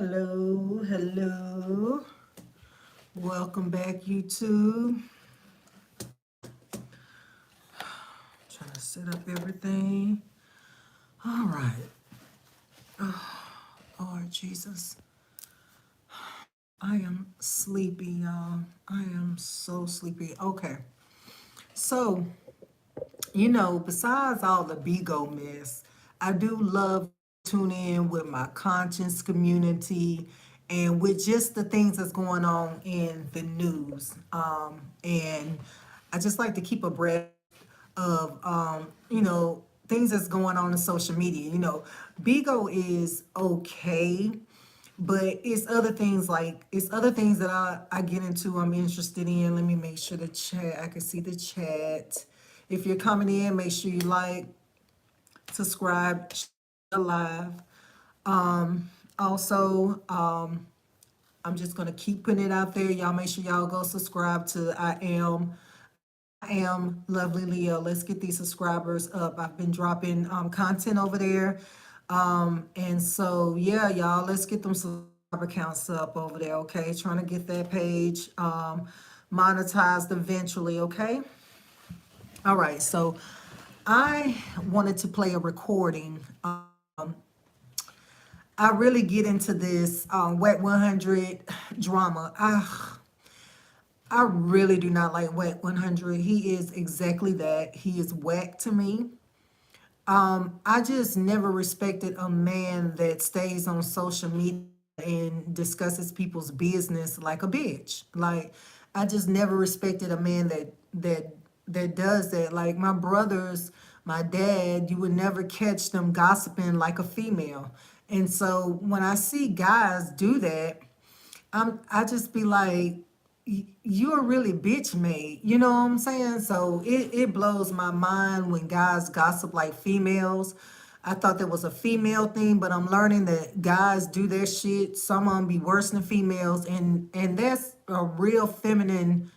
Hello, hello. Welcome back, YouTube. Trying to set up everything. All right. Lord Jesus. I am sleepy, y'all. I am so sleepy. Okay. So, besides all the Bigo mess, I do love tune in with my conscience community and with just the things that's going on in the news. And I just like to keep abreast of things that's going on in social media. Bigo is okay, but it's other things that I get into. I'm interested in. Let me make sure the chat. I can see the chat. If you're coming in, make sure you like, subscribe, share live. Also, I'm just gonna keep putting it out there. Y'all make sure y'all go subscribe to I am Lovely Leo. Let's get these subscribers up. I've been dropping content over there. And so yeah, y'all, let's get them subscriber counts up over there, okay? Trying to get that page monetized eventually, okay? All right, so I wanted to play a recording. I really get into this Wet 100 drama. I really do not like Wet 100. He is exactly that. He is whack to me. I just never respected a man that stays on social media and discusses people's business like a bitch. Like, I just never respected a man that does that. Like my brothers, my dad, you would never catch them gossiping like a female. And so when I see guys do that, I just be like, you're really bitch made. You know what I'm saying? So it blows my mind when guys gossip like females. I thought that was a female thing, but I'm learning that guys do their shit. Some of them be worse than females, and that's a real feminine.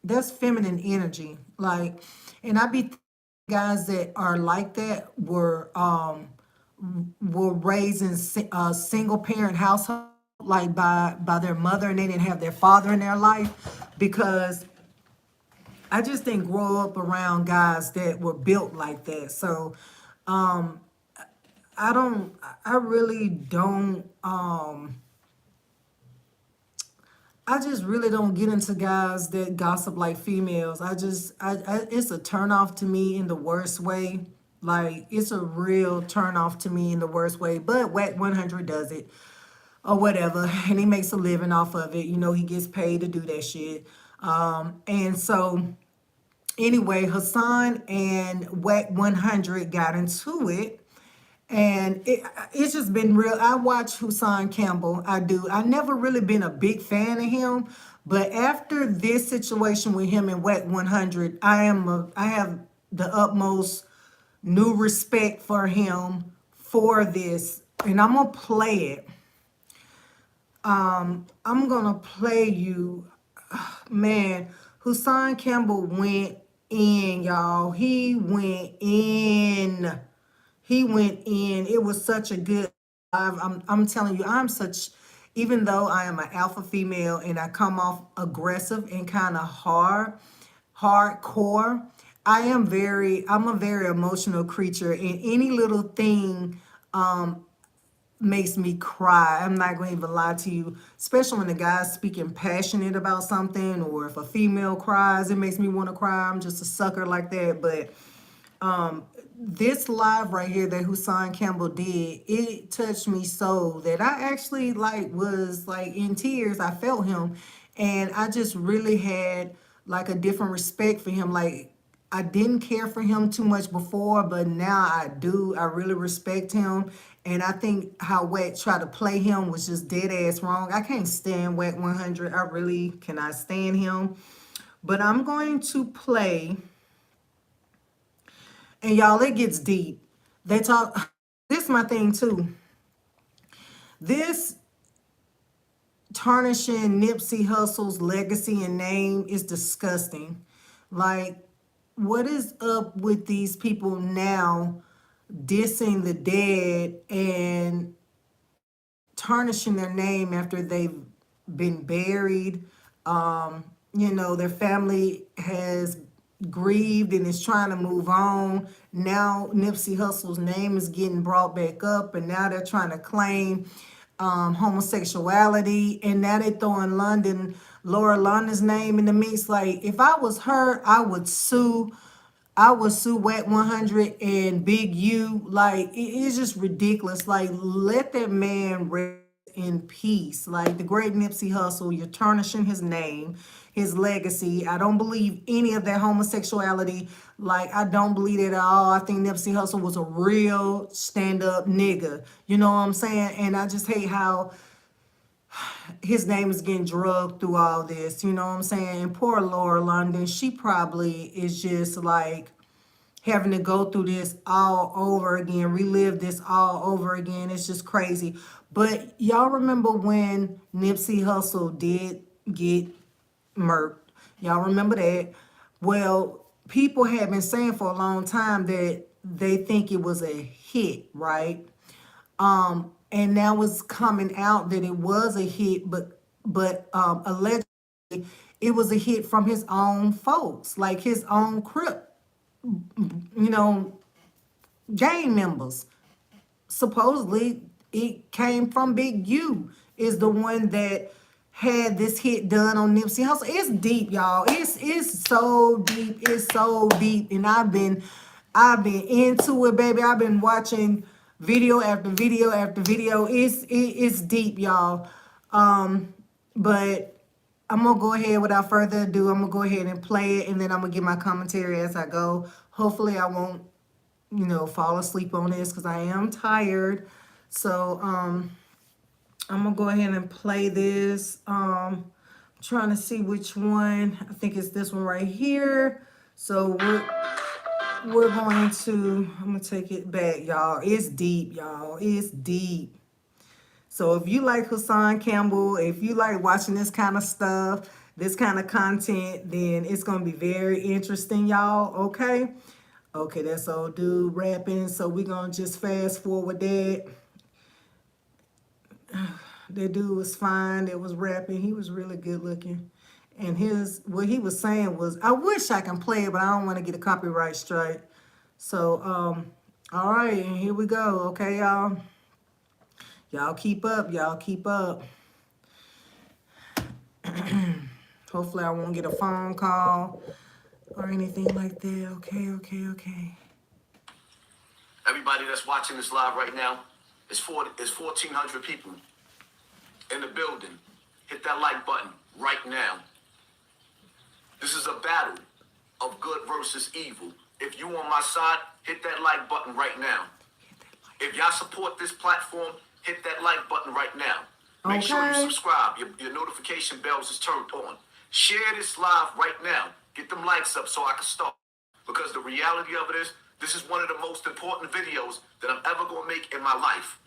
That's feminine energy. Like, and I be guys that are like that were raised in a single parent household, like by their mother, and they didn't have their father in their life, because I just didn't grow up around guys that were built like that. So I don't, I really don't, I just really don't get into guys that gossip like females. It's a turn off to me in the worst way. Like, it's a real turn off to me in the worst way. But Wet 100 does it or whatever, and he makes a living off of it. He gets paid to do that shit. And so anyway, Haasan and Wack 100 got into it. And it's just been real. I watch Haasan Campbell. I do. I never really been a big fan of him, but after this situation with him and Wack 100, I have the utmost new respect for him for this, and I'm gonna play it. I'm gonna play you, man. Haasan Campbell went in, y'all. He went in. He went in. It was such a good live. I'm telling you, even though I am an alpha female and I come off aggressive and kind of hardcore, I'm a very emotional creature, and any little thing makes me cry. I'm not going to even lie to you, especially when the guy's speaking passionate about something, or if a female cries, it makes me want to cry. I'm just a sucker like that. But this live right here that Haasan Campbell did, it touched me so that I actually was like in tears. I felt him, and I just really had like a different respect for him. Like, I didn't care for him too much before, but now I do. I really respect him. And I think how Wack tried to play him was just dead ass wrong. I can't stand Wack 100. I really cannot stand him. But I'm going to play, and y'all, it gets deep. They talk, this is my thing too. This tarnishing Nipsey Hussle's legacy and name is disgusting. Like, what is up with these people now dissing the dead and tarnishing their name after they've been buried. You know, their family has grieved and is trying to move on. Now Nipsey Hussle's name is getting brought back up, and now they're trying to claim homosexuality, and now they're throwing Laura London's name in the mix. Like, if I was her, I would sue. I would sue Wack 100 and Big U. Like, it's just ridiculous. Like, let that man rest in peace. Like, the great Nipsey Hussle, you're tarnishing his name, his legacy. I don't believe any of that homosexuality. Like, I don't believe it at all. I think Nipsey Hussle was a real stand-up nigga. You know what I'm saying? And I just hate how his name is getting drugged through all this. You know what I'm saying? And poor Laura London, she probably is just like having to go through this all over again, relive this all over again. It's just crazy. But y'all remember when Nipsey Hussle did get murked? Y'all remember that? Well, people have been saying for a long time that they think it was a hit, right? And now it's coming out that it was a hit, but allegedly it was a hit from his own folks, like his own Crip, you know, gang members. Supposedly it came from Big U, is the one that had this hit done on Nipsey Hussle. It's deep, y'all. It's so deep. It's so deep. And I've been into it, baby. I've been watching video after video after video. It's deep, y'all. But I'm gonna go ahead without further ado. I'm gonna go ahead and play it, and then I'm gonna give my commentary as I go. Hopefully I won't, you know, fall asleep on this because I am tired. So I'm gonna go ahead and play this. Trying to see which one. I think it's this one right here. So we're going to, I'm gonna take it back, y'all. It's deep, y'all. It's deep. So if you like Haasan Campbell, if you like watching this kind of stuff, this kind of content, then it's gonna be very interesting, y'all. Okay. Okay, that's old dude rapping. So we're gonna just fast forward that. That dude was fine. That was rapping. He was really good looking. And what he was saying was, I wish I can play it, but I don't want to get a copyright strike. So, all right, and here we go. Okay, y'all. Y'all keep up. Y'all keep up. Hopefully I won't get a phone call or anything like that. Okay, okay, okay. Everybody that's watching this live right now, it's 1,400 people in the building. Hit that like button right now. This is a battle of good versus evil. If you on my side, hit that like button right now. If y'all support this platform, hit that like button right now. Make sure you subscribe. Your notification bells is turned on. Share this live right now. Get them likes up so I can start. Because the reality of it is, this is one of the most important videos that I'm ever going to make in my life.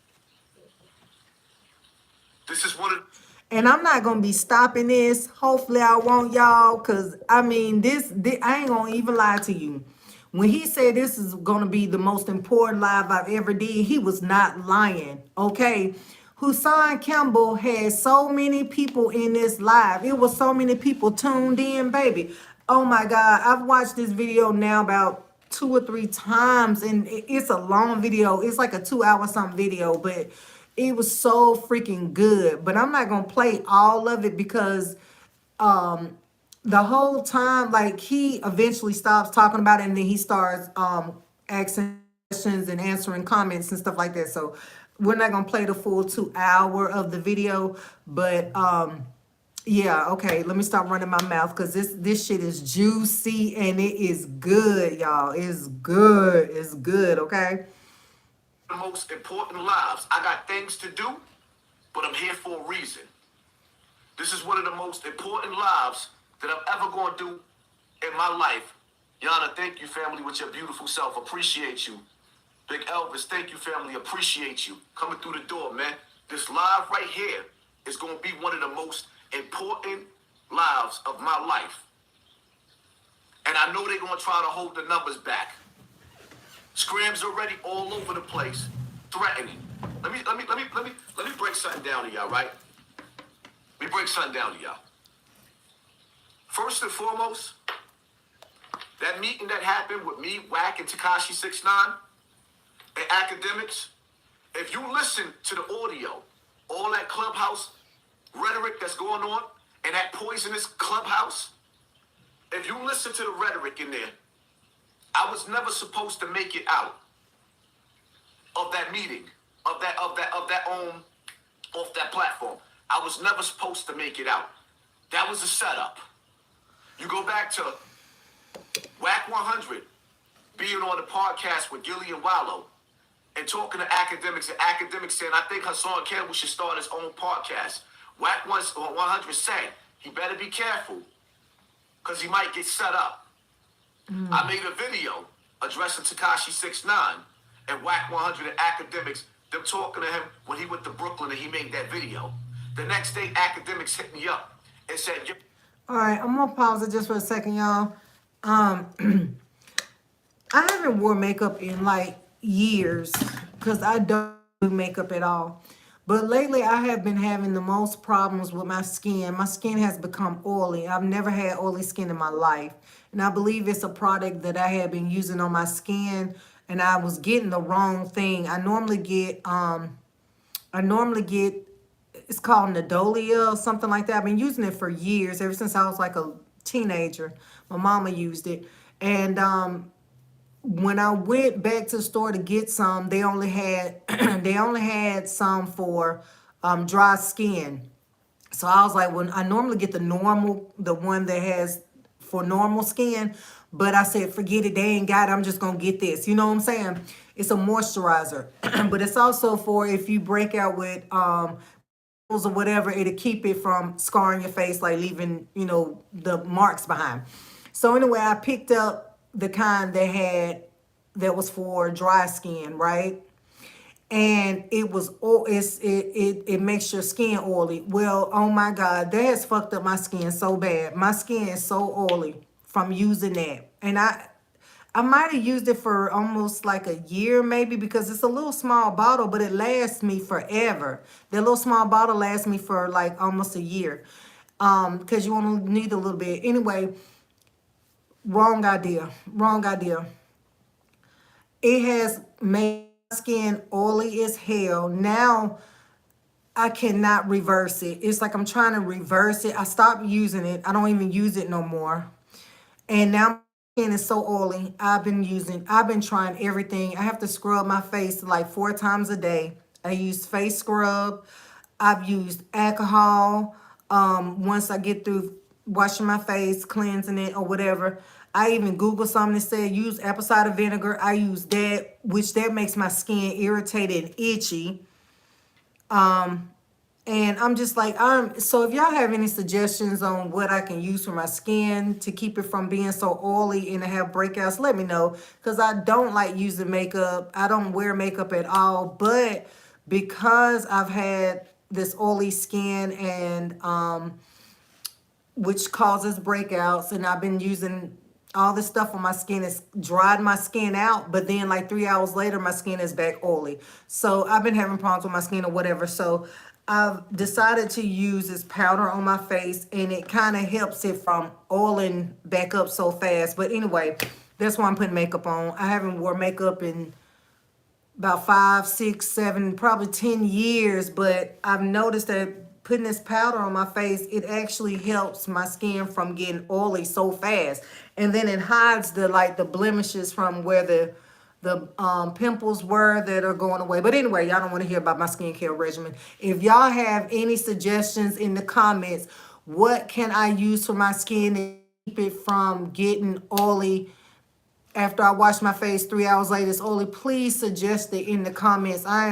This is one of... And I'm not going to be stopping this. Hopefully I won't, y'all. Because, I mean, this I ain't going to even lie to you. When he said this is going to be the most important live I've ever did, he was not lying, okay? Haasan Campbell had so many people in this live. It was so many people tuned in, baby. Oh, my God. I've watched this video now about 2 or 3 times, and it's a long video. It's like a 2-hour something video, but it was so freaking good. But I'm not going to play all of it because the whole time, like, he eventually stops talking about it, and then he starts asking questions and answering comments and stuff like that. So we're not gonna play the full 2 hour of the video, but yeah, okay, let me stop running my mouth because this shit is juicy and it is good, y'all. It's good. It's good, okay? The most important lives. I got things to do, but I'm here for a reason. This is one of the most important lives that I'm ever going to do in my life. Yana, thank you, family, with your beautiful self. Appreciate you. Big Elvis, thank you, family. Appreciate you. Coming through the door, man. This live right here is going to be one of the most important lives of my life. And I know they're going to try to hold the numbers back. Scrams already all over the place, threatening. Let me break something down to y'all, right? Let me break something down to y'all. First and foremost, that meeting that happened with me, Wack, and Takashi 69 and academics, if you listen to the audio, all that clubhouse rhetoric that's going on in that poisonous clubhouse, if you listen to the rhetoric in there, I was never supposed to make it out of that meeting, of that off that platform. I was never supposed to make it out. That was a setup. You go back to Wack 100 being on the podcast with Gillian Wallow and talking to academics, and academics saying, I think Haasan Campbell should start his own podcast. Wack 100 said, he better be careful because he might get set up. I made a video addressing Tekashi 69 and Wack 100 and academics, them talking to him when he went to Brooklyn and he made that video. The next day, academics hit me up and said, All right, I'm gonna pause it just for a second, y'all. I haven't wore makeup in like years because I don't do makeup at all. But lately I have been having the most problems with my skin. My skin has become oily. I've never had oily skin in my life. And I believe it's a product that I had been using on my skin and I was getting the wrong thing. I normally get it's called Nadolia or something like that. I've been using it for years, ever since I was like a teenager. My mama used it. And when I went back to the store to get some, they only had they only had some for dry skin. So I was like, well, I normally get the one that has for normal skin, but I said, forget it, they ain't got it, I'm just gonna get this. You know what I'm saying? It's a moisturizer, but it's also for if you break out with or whatever, it'll keep it from scarring your face, like leaving, the marks behind. So anyway, I picked up the kind that was for dry skin, right? And it was it makes your skin oily. Well, oh my God, that has fucked up my skin so bad. My skin is so oily from using that. And I might have used it for almost like a year maybe, because it's a little small bottle, but it lasts me forever. The little small bottle lasts me for like almost a year. Because you only need a little bit. Anyway, wrong idea. Wrong idea. It has made my skin oily as hell. Now I cannot reverse it. It's like I'm trying to reverse it. I stopped using it. I don't even use it no more. And now my skin is so oily. I've been trying everything. I have to scrub my face like 4 times a day. I use face scrub. I've used alcohol. Once I get through washing my face, cleansing it or whatever. I even Googled something that said use apple cider vinegar. I use that, which that makes my skin irritated and itchy. And I'm just like, so if y'all have any suggestions on what I can use for my skin to keep it from being so oily and to have breakouts, let me know. Because I don't like using makeup. I don't wear makeup at all. But because I've had this oily skin and which causes breakouts, and I've been using all this stuff on my skin, it's dried my skin out, but then like 3 hours later my skin is back oily. So I've been having problems with my skin or whatever. So I've decided to use this powder on my face, and it kind of helps it from oiling back up so fast. But anyway, that's why I'm putting makeup on. I haven't worn makeup in about 5, 6, 7, probably 10 years, but I've noticed that putting this powder on my face, it actually helps my skin from getting oily so fast. And then it hides the blemishes from where the pimples were that are going away. But anyway, y'all don't want to hear about my skincare regimen. If y'all have any suggestions in the comments, what can I use for my skin to keep it from getting oily after I wash my face 3 hours later, it's oily, please suggest it in the comments. I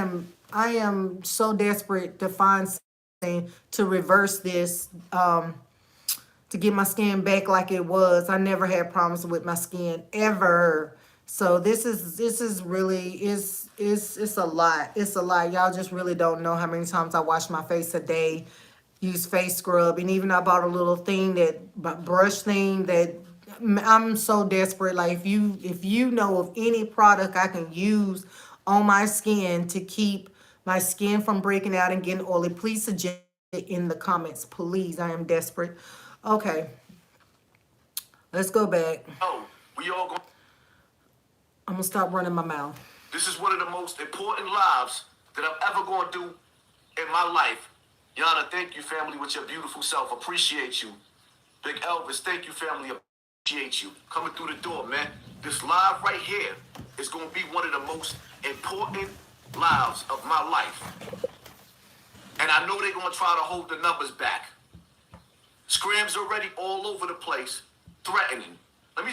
am so desperate to find something to reverse this, to get my skin back like it was. I never had problems with my skin ever. So this is really, it's a lot. It's a lot. Y'all just really don't know how many times I wash my face a day, use face scrub, and even I bought a little thing, brush thing that I'm so desperate. Like if you know of any product I can use on my skin to keep My skin from breaking out and getting oily. Please suggest it in the comments, please. I am desperate. Okay, let's go back. Oh, we all going. I'm gonna stop running my mouth. This is one of the most important lives that I'm ever going to do in my life. Yana, thank you, family, with your beautiful self. Appreciate you. Big Elvis, thank you, family. Appreciate you. Coming through the door, man. This live right here is going to be one of the most important lives of my life. And I know they're going to try to hold the numbers back. Scrams already all over the place, threatening. Let me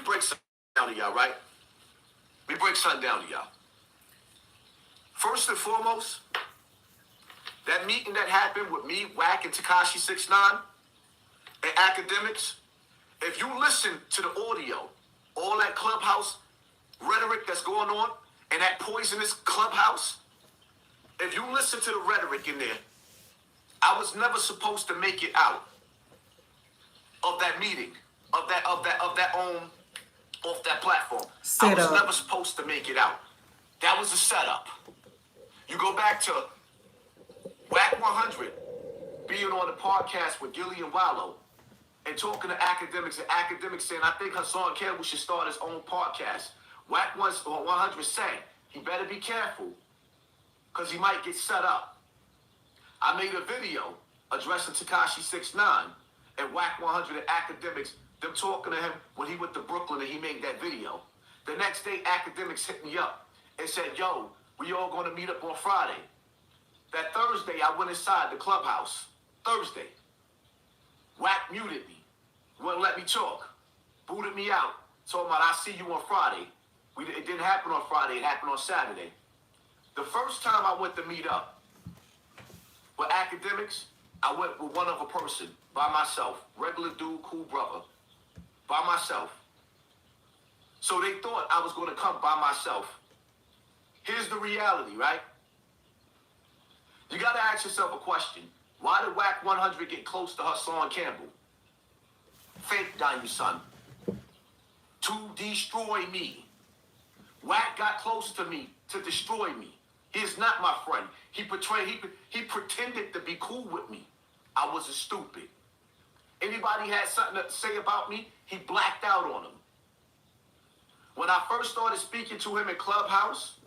break something down to y'all, right? Let me break something down to y'all. First and foremost, that meeting that happened with me, Wack, and Tekashi 6ix9ine, and academics, if you listen to the audio, all that clubhouse rhetoric that's going on, and that poisonous clubhouse, if you listen to the rhetoric in there, I was never supposed to make it out of that meeting, off that platform. I was never supposed to make it out. That was a setup. You go back to Wack 100 being on the podcast with Gillian Wallow and talking to academics, and academics saying, I think Haasan Campbell should start his own podcast. Wack 100 saying, he better be careful because he might get set up. I made a video addressing Tekashi 6ix9ine and Wack 100 and academics, them talking to him when he went to Brooklyn and he made that video. The next day, academics hit me up and said, yo, we all going to meet up on Friday. That Thursday, I went inside the clubhouse. Thursday. Wack muted me. Wouldn't let me talk. Booted me out. Told him, I'll see you on Friday. It didn't happen on Friday. It happened on Saturday. The first time I went to meet up with academics, I went with one other person, by myself. Regular dude, cool brother. By myself. So they thought I was going to come by myself. Here's the reality, right? You got to ask yourself a question. Why did Wack 100 get close to Haasan Campbell? Fake Dime, son. To destroy me. Wack got close to me to destroy me. He is not my friend. He pretended to be cool with me. I was a stupid. Anybody had something to say about me, he blacked out on them. When I first started speaking to him in Clubhouse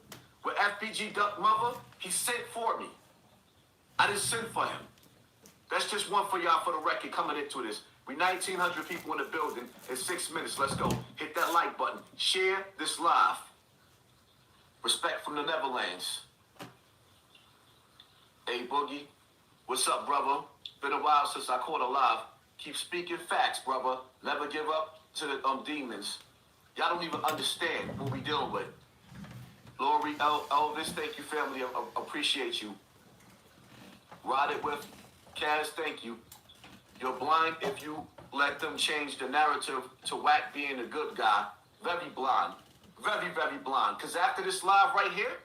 with FBG Duck Mother, he sent for me. I didn't send for him. That's just one for y'all for the record coming into this. We 1,900 people in the building in 6 minutes. Let's go. Hit that like button. Share this live. Respect from the Netherlands. Hey, Boogie. What's up, brother? Been a while since I caught a live. Keep speaking facts, brother. Never give up to the demons. Y'all don't even understand what we dealing with. Lori, Elvis, thank you, family. I appreciate you. Ride it with Kaz, thank you. You're blind if you let them change the narrative to Wack being a good guy. Very blind. Very, very blind. Because after this live right here,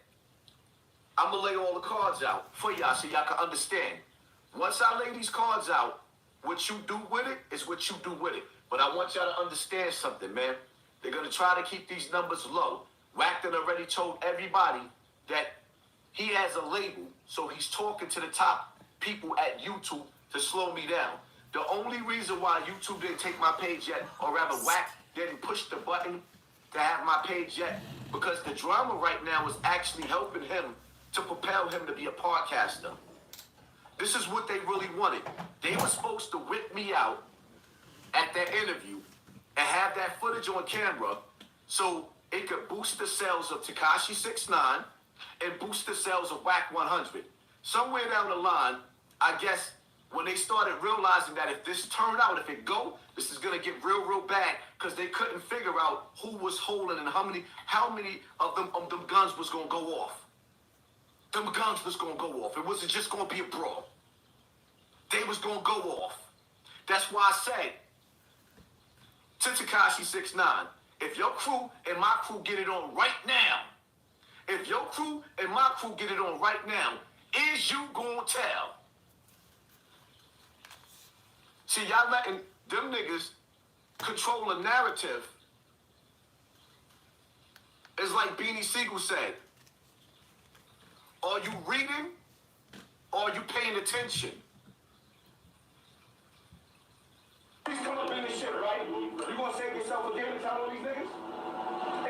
I'm going to lay all the cards out for y'all so y'all can understand. Once I lay these cards out, what you do with it is what you do with it. But I want y'all to understand something, man. They're going to try to keep these numbers low. Wack done already told everybody that he has a label, so he's talking to the top people at YouTube to slow me down. The only reason why YouTube didn't take my page yet, or rather Wack didn't push the button to have my page yet, because the drama right now is actually helping him to propel him to be a podcaster. This is what they really wanted. They were supposed to whip me out at that interview and have that footage on camera so it could boost the sales of Tekashi 6ix9ine and boost the sales of Wack 100. Somewhere down the line, I guess when they started realizing that if this turned out, if it go, this is gonna get real, real bad, because they couldn't figure out who was holding and how many of them guns was gonna go off. Them guns was gonna go off. It wasn't just gonna be a brawl. They was gonna go off. That's why I say to Tekashi 6ix9ine, if your crew and my crew get it on right now, if your crew and my crew get it on right now, is you gonna tell? See, y'all letting them niggas control a narrative. It's like Beanie Siegel said, Are you reading? Or are you paying attention? Please come up in this shit, right? You gonna save yourself again and tell all these niggas?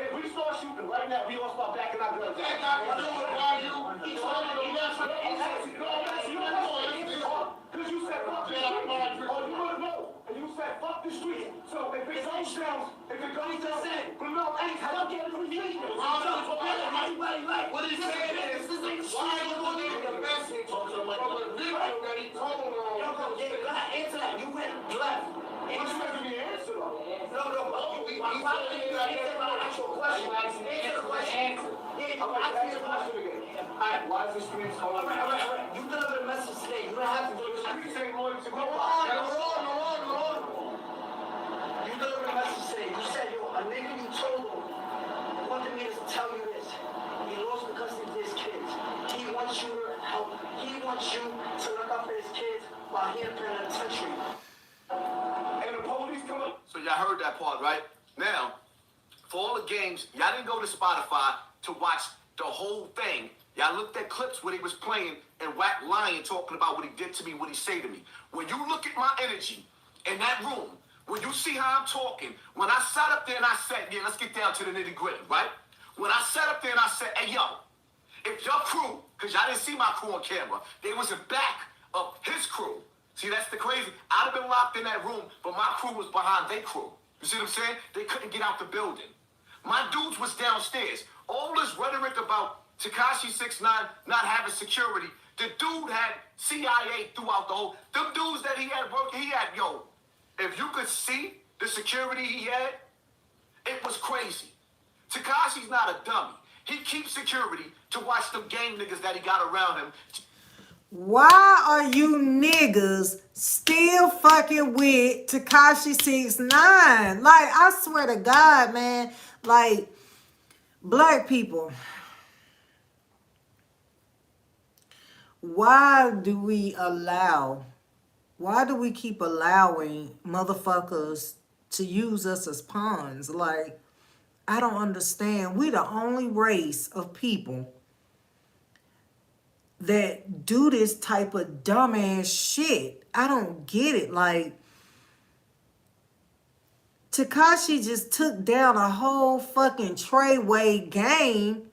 If we start shooting right now, we gonna start backing our guns. That's not gonna do it, why you? Because you said fuck the street. Oh, you wanna know? And you said fuck the street. So if it goes down, but no, hey, I don't get it from you. What he's saying is, why are you looking at the message from a video that he told on? Answer that. You went left. What's making me answer though? No. He's answer my actual question. Answer the question. Yeah, I'm asking you a question again. Alright, why is the streets going on? You delivered a message today. You don't have to deliver the streets ain't going to go on. You delivered a message today. You said, yo, a nigga you told him wanted me to tell you this. He lost because of his kids. He wants you to help. He wants you to look up for his kids while he in penitentiary. And the police come up. So y'all heard that part, right? Now, for all the games, y'all didn't go to Spotify to watch the whole thing. Y'all looked at clips where he was playing and Wack lying, talking about what he did to me, what he say to me. When you look at my energy in that room, when you see how I'm talking, when I sat up there and I said, yeah, let's get down to the nitty gritty, right? When I sat up there and I said, hey, yo, if your crew, because y'all didn't see my crew on camera, they was in back of his crew. See, that's the crazy. I'd have been locked in that room, but my crew was behind their crew. You see what I'm saying? They couldn't get out the building. My dudes was downstairs. All this rhetoric about Tekashi 6ix9ine not having security. The dude had CIA throughout the whole. Them dudes that he had working, yo, if you could see the security he had, it was crazy. Tekashi's not a dummy. He keeps security to watch them gang niggas that he got around him. Why are you niggas still fucking with Tekashi 6ix9ine? Like, I swear to God, man. Like, black people. Why do we keep allowing motherfuckers to use us as pawns? Like, I don't understand. We the only race of people that do this type of dumbass shit. I don't get it. Like, Tekashi just took down a whole fucking Treyway game.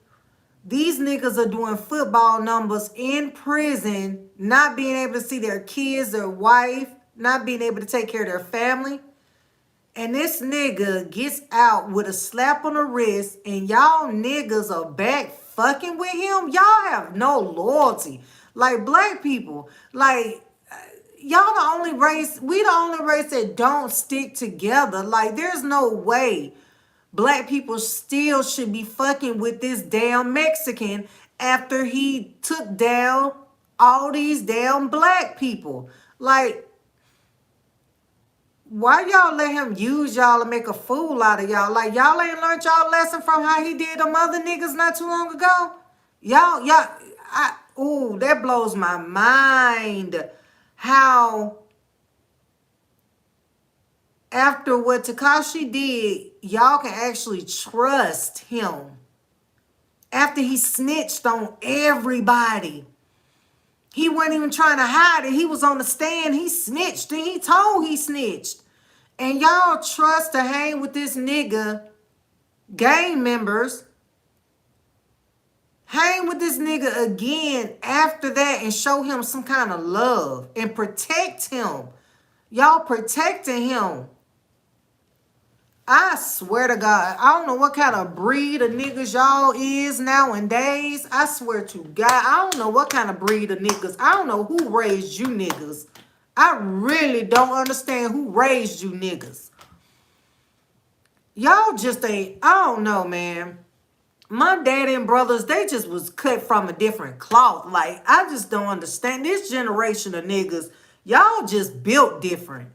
These niggas are doing football numbers in prison, not being able to see their kids, their wife, not being able to take care of their family. And this nigga gets out with a slap on the wrist, and y'all niggas are back fucking with him. Y'all have no loyalty. Like, black people, like, y'all the only race, we the only race that don't stick together. Like, there's no way black people still should be fucking with this damn Mexican after he took down all these damn black people. Like, why y'all let him use y'all and make a fool out of y'all? Like, y'all ain't learned y'all lesson from how he did them other niggas not too long ago? Ooh, that blows my mind. How after what Tekashi did, y'all can actually trust him. After he snitched on everybody. He wasn't even trying to hide it. He was on the stand. He snitched. And he told he snitched. And y'all trust to hang with this nigga, gang members. Hang with this nigga again after that and show him some kind of love. And protect him. Y'all protecting him. I swear to God, I don't know what kind of breed of niggas y'all is nowadays. I swear to God, I don't know what kind of breed of niggas. I don't know who raised you niggas. I really don't understand who raised you niggas. Y'all just ain't, I don't know, man. My daddy and brothers, they just was cut from a different cloth. Like, I just don't understand. This generation of niggas, y'all just built different.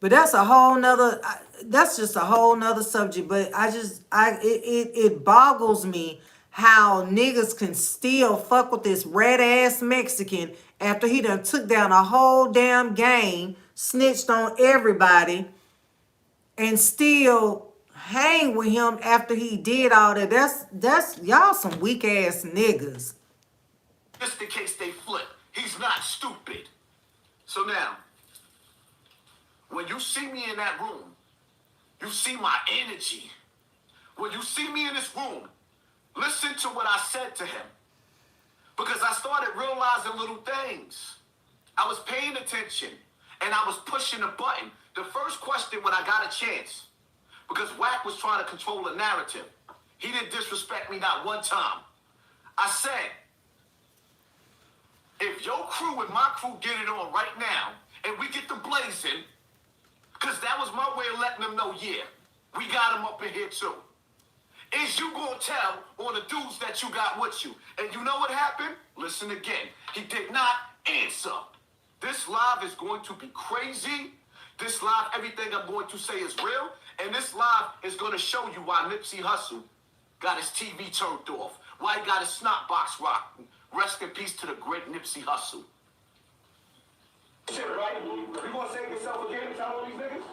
But that's a whole nother, that's just a whole nother subject. But it boggles me how niggas can still fuck with this red ass Mexican after he done took down a whole damn game, snitched on everybody, and still hang with him after he did all that. That's y'all some weak ass niggas. Just in case they flip. He's not stupid. So now, when you see me in that room, you see my energy. When you see me in this room, listen to what I said to him. Because I started realizing little things. I was paying attention and I was pushing the button. The first question when I got a chance, because Wack was trying to control the narrative. He didn't disrespect me not one time. I said, if your crew and my crew get it on right now and we get them blazing, because that was my way of letting them know, yeah, we got them up in here too. Is you gonna tell on the dudes that you got with you? And you know what happened? Listen again. He did not answer. This live is going to be crazy. This live, everything I'm going to say is real. And this live is going to show you why Nipsey Hussle got his TV turned off. Why he got his snot box rocked. Rest in peace to the great Nipsey Hussle. Shit, right? You gonna save yourself again and tell all these niggas?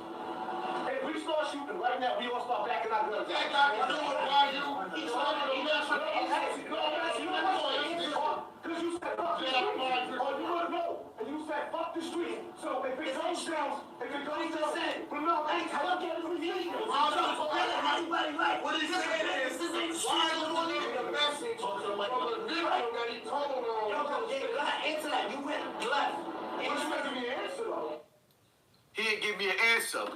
If we start shooting right now, we gonna start backing our guns. Yeah, I know why you. Because you said fuck the street. Or you wanna know. And you said fuck the street. So if it goes down, but no, hey, how you get it from you? What is this? This ain't shit. Why are you looking at the message from the video that he told on? Answer that. You went left. He didn't give me an answer.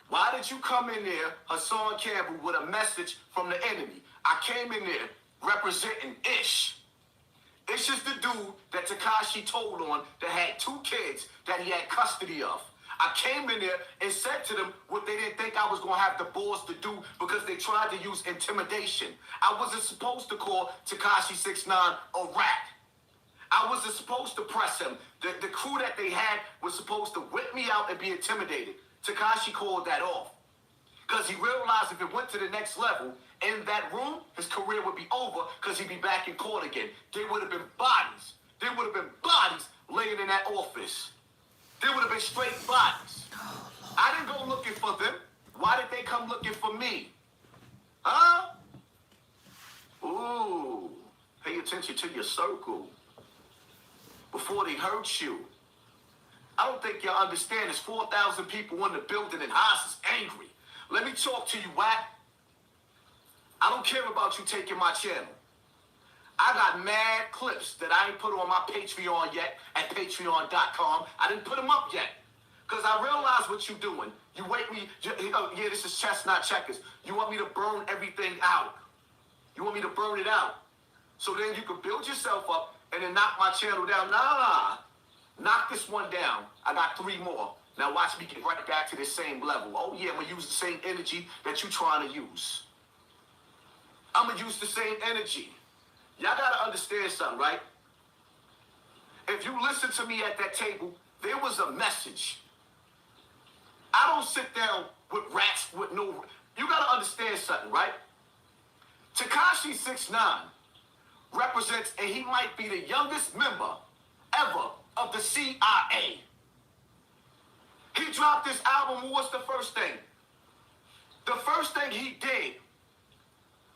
Why did you come in there, Haasan Campbell, with a message from the enemy? I came in there representing Ish. Ish is the dude that Tekashi told on that had 2 kids that he had custody of. I came in there and said to them what they didn't think I was going to have the balls to do because they tried to use intimidation. I wasn't supposed to call Tekashi 6ix9ine a rat. I wasn't supposed to press him. The crew that they had was supposed to whip me out and be intimidated. Tekashi called that off. Because he realized if it went to the next level, in that room, his career would be over because he'd be back in court again. There would have been bodies. There would have been bodies laying in that office. There would have been straight bodies. I didn't go looking for them. Why did they come looking for me? Huh? Ooh, pay attention to your circle before they hurt you. I don't think y'all understand. There's 4,000 people in the building and Haasan's angry. Let me talk to you, Wack. I don't care about you taking my channel. I got mad clips that I ain't put on my Patreon yet at patreon.com. I didn't put them up yet. Because I realize what you're doing. You wait me, yeah, this is chess, not checkers. You want me to burn everything out. You want me to burn it out. So then you can build yourself up and then knock my channel down. Nah, knock this one down. I got 3 more. Now watch me get right back to the same level. Oh yeah, I'm going to use the same energy that you're trying to use. I'm going to use the same energy. Y'all got to understand something, right? If you listen to me at that table, there was a message. I don't sit down with rats with no... You got to understand something, right? Tekashi 6ix9ine represents, and he might be the youngest member ever of the CIA. He dropped this album. What's the first thing? The first thing he did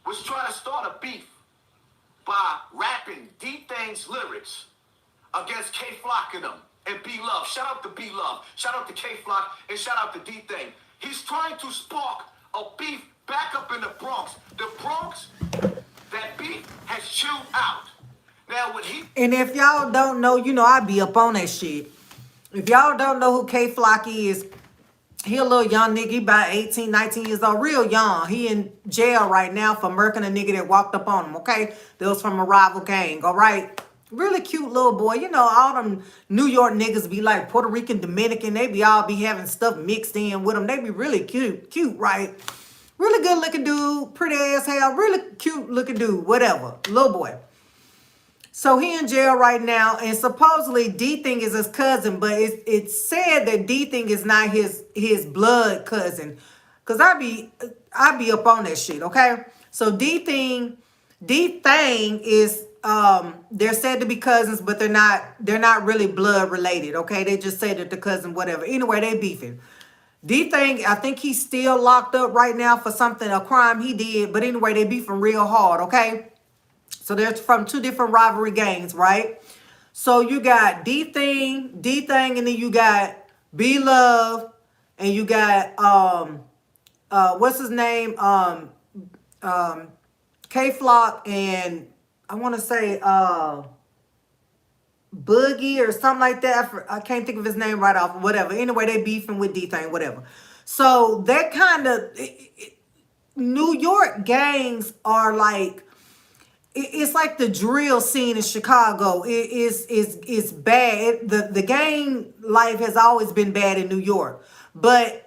was try to start a beef by rapping D-Thing's lyrics against K-Flock and them and B-Love. Shout out to B-Love. Shout out to K-Flock and shout out to D-Thing. He's trying to spark a beef back up in the Bronx. The Bronx, that beef has chilled out. Now, when he... And if y'all don't know, you know I be up on that shit. If y'all don't know who K-Flock is, he a little young nigga. He about 18, 19 years old. Real young. He in jail right now for murking a nigga that walked up on him, okay? That was from a rival gang, all right? Really cute little boy. You know, all them New York niggas be like Puerto Rican, Dominican. They be all be having stuff mixed in with them. They be really cute, right? Really good looking dude. Pretty ass hair. Really cute looking dude. Whatever. Little boy. So he in jail right now, and supposedly D-Thing is his cousin, but it's said that D-Thing is not his blood cousin. Cause I be up on that shit, okay? So D-Thing is they're said to be cousins, but they're not really blood related, okay? They just say that the cousin, whatever. Anyway, they beefing. D-Thing, I think he's still locked up right now for something, a crime he did. But anyway, they beefing real hard, okay? So they're from two different rivalry gangs, right? So you got D-Thing, and then you got B-Love, and you got what's his name? K-Flock, and I want to say Boogie or something like that. I can't think of his name right off. Whatever. Anyway, they beefing with D-Thing, whatever. So that kind of New York gangs are like, it's like the drill scene in Chicago. It's bad. The gang life has always been bad in New York, but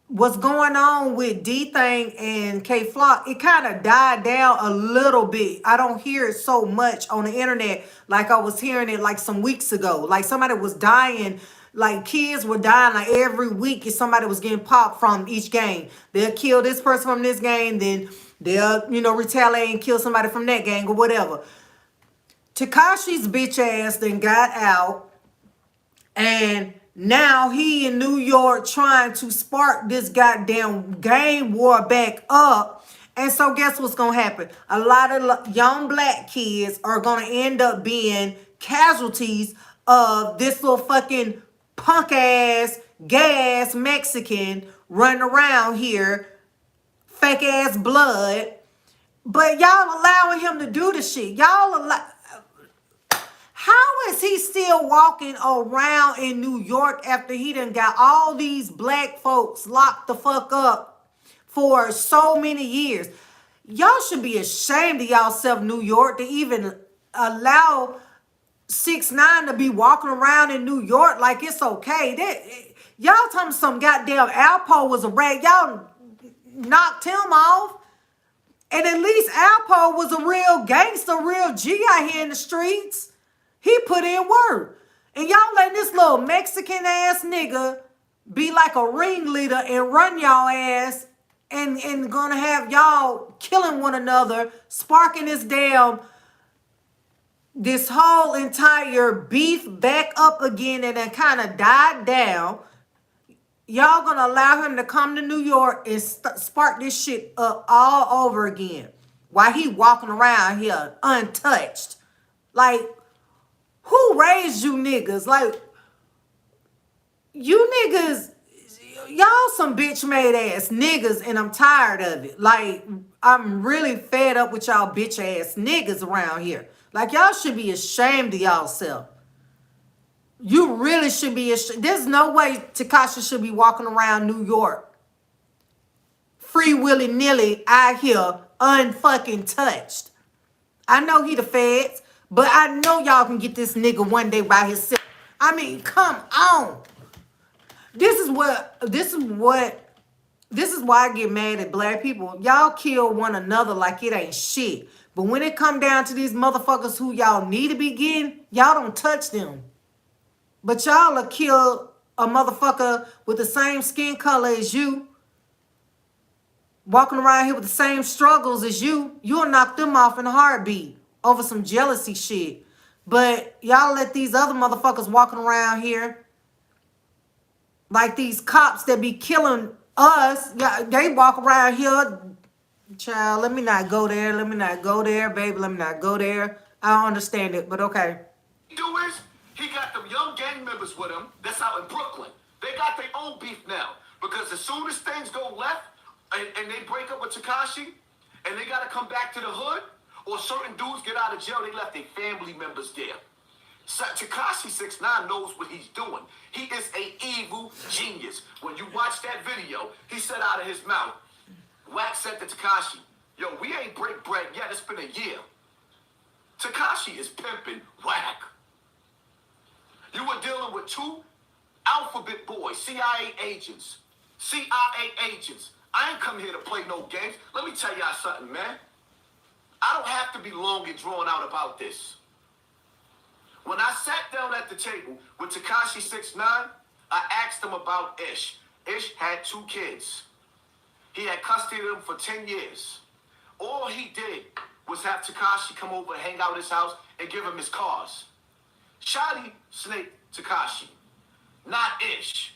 what's going on with D-Thing and K-Flock, it kind of died down a little bit. I don't hear it so much on the internet like I was hearing it like some weeks ago. Like somebody was dying, like kids were dying like every week if somebody was getting popped from each gang. They'll kill this person from this gang, then they'll, retaliate and kill somebody from that gang or whatever. Tekashi's bitch ass then got out, and now he in New York trying to spark this goddamn gang war back up. And so guess what's going to happen? A lot of young black kids are going to end up being casualties of this little fucking punk ass, gay ass Mexican running around here, fake ass blood. But y'all allowing him to do the shit. How is he still walking around in New York after he done got all these black folks locked the fuck up for so many years? Y'all should be ashamed of y'allself, New York, to even allow 6ix9ine to be walking around in New York like it's okay. Y'all talking some goddamn Alpo was a rag. Y'all knocked him off. And at least Alpo was a real gangster, real G out here in the streets. He put in work. And y'all letting this little Mexican ass nigga be like a ringleader and run y'all ass and gonna have y'all killing one another, sparking this whole entire beef back up again, and then kind of died down. Y'all gonna allow him to come to New York and spark this shit up all over again while he walking around here untouched. Like, who raised you niggas? Like, you niggas, y'all some bitch made ass niggas, and I'm tired of it. Like, I'm really fed up with y'all bitch ass niggas around here. Like, y'all should be ashamed of y'allself. You really should be ashamed. There's no way Tekashi should be walking around New York free willy-nilly out here unfucking touched. I know he the feds, but I know y'all can get this nigga one day by himself. I mean, come on. This is why I get mad at black people. Y'all kill one another like it ain't shit. But when it come down to these motherfuckers who y'all need to be getting, y'all don't touch them. But y'all will kill a motherfucker with the same skin color as you, walking around here with the same struggles as you. You'll knock them off in a heartbeat over some jealousy shit. But y'all let these other motherfuckers walking around here like these cops that be killing us. They walk around here. Child, let me not go there. Let me not go there, baby. Let me not go there. I don't understand it, but okay. Do is he got them young gang members with him that's out in Brooklyn. They got their own beef now because as soon as things go left and they break up with Tekashi and they got to come back to the hood, or certain dudes get out of jail, they left their family members there. So Tekashi 6ix9ine knows what he's doing. He is an evil genius. When you watch that video, he said out of his mouth, Wack said to Tekashi, yo, we ain't break bread yet. It's been a year. Tekashi is pimping Wack. You were dealing with two alphabet boys, CIA agents. I ain't come here to play no games. Let me tell y'all something, man. I don't have to be long and drawn out about this. When I sat down at the table with Tekashi 6ix9ine, I asked him about Ish. Ish had 2 kids. He had custody of them for 10 years. All he did was have Tekashi come over and hang out at his house and give him his cars. Shotty snaked Tekashi, not Ish.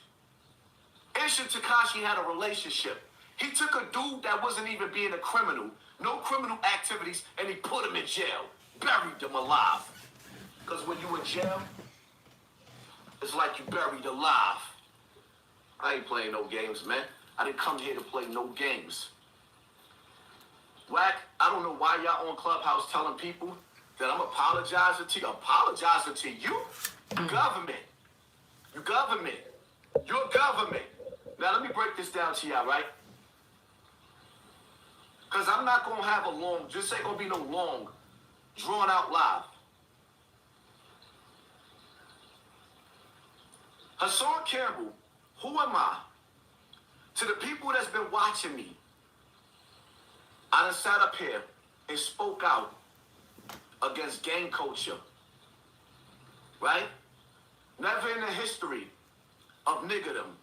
Ish and Tekashi had a relationship. He took a dude that wasn't even being a criminal, no criminal activities, and he put him in jail, buried him alive. Because when you in jail, it's like you buried alive. I ain't playing no games, man. I didn't come here to play no games. Wack, I don't know why y'all on Clubhouse telling people that I'm apologizing to you. Apologizing to you? Government. You government. You're government. Now let me break this down to y'all, right? Because I'm not going to have a long, just ain't going to be no long, drawn out live. Haasan Campbell, who am I? To the people that's been watching me, I done sat up here and spoke out against gang culture, right? Never in the history of niggerdom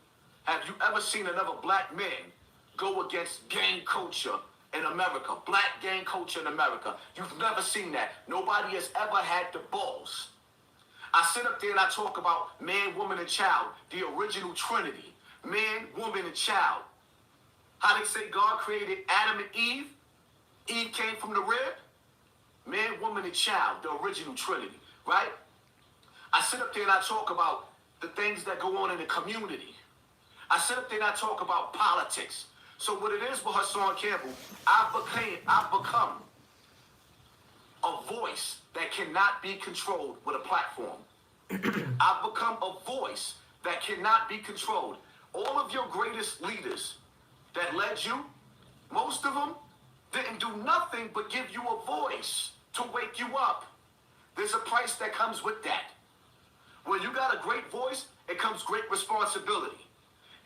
have you ever seen another black man go against gang culture in America, black gang culture in America. You've never seen that. Nobody has ever had the balls. I sit up there and I talk about man, woman, and child, the original Trinity. Man, woman, and child. How they say God created Adam and Eve. Eve came from the rib. Man, woman, and child, the original Trinity, right? I sit up there and I talk about the things that go on in the community. I sit up there and I talk about politics. So what it is with Haasan Campbell, I've become a voice that cannot be controlled with a platform. I've become a voice that cannot be controlled. All of your greatest leaders that led you, most of them didn't do nothing but give you a voice to wake you up. There's a price that comes with that. When you got a great voice, it comes great responsibility.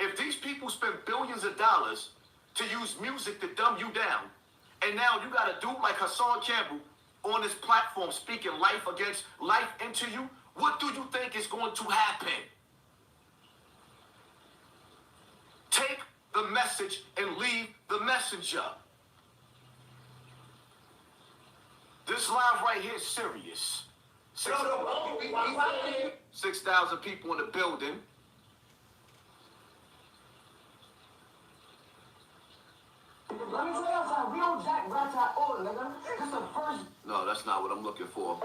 If these people spend billions of dollars to use music to dumb you down, and now you got a dude like Haasan Campbell on this platform speaking life against life into you, what do you think is going to happen? Take the message and leave the messenger. This live right here is serious. 6,000 people in the building. Let me tell you something. We don't jack rats at all, nigga. This is the first. No, that's not what I'm looking for.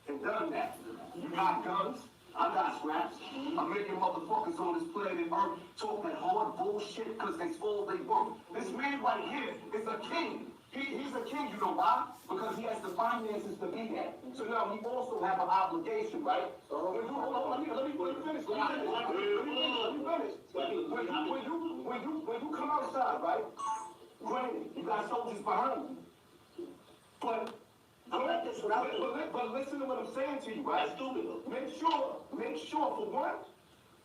And done that. You got guns. I got scraps. I'm making motherfuckers on this planet Earth talk that hard bullshit because they stole they work. This man right here is a king. He's a king, you know why? Because he has the finances to be there. So now he also have an obligation, right? Hold on, let me finish. When you come outside, right? Granted, you got soldiers behind you. But listen to what I'm saying to you, right? Make sure for one,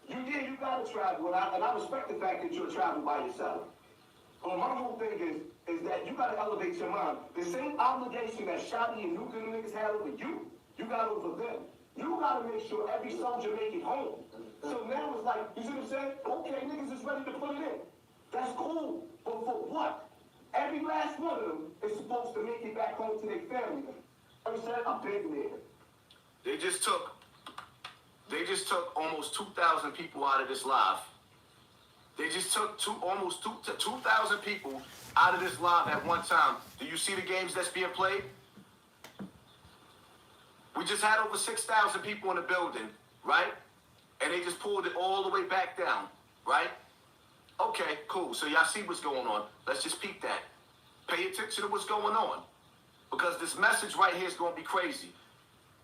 you gotta travel, and I respect the fact that you're traveling by yourself. But my whole thing is that you gotta elevate your mind. The same obligation that Shotty and Nuka and niggas had over you, you got over them. You gotta make sure every soldier make it home. So now it's like, you see what I'm saying? Okay, niggas is ready to put it in. That's cool. But for what? Every last one of them is supposed to make it back home to their family. You said a big nigga. They just took almost 2,000 people out of this live. They just took almost 2,000 people out of this live at one time. Do you see the games that's being played? We just had over 6,000 people in the building, right? And they just pulled it all the way back down, right? Okay, cool. So y'all see what's going on. Let's just peep that. Pay attention to what's going on. Because this message right here is going to be crazy.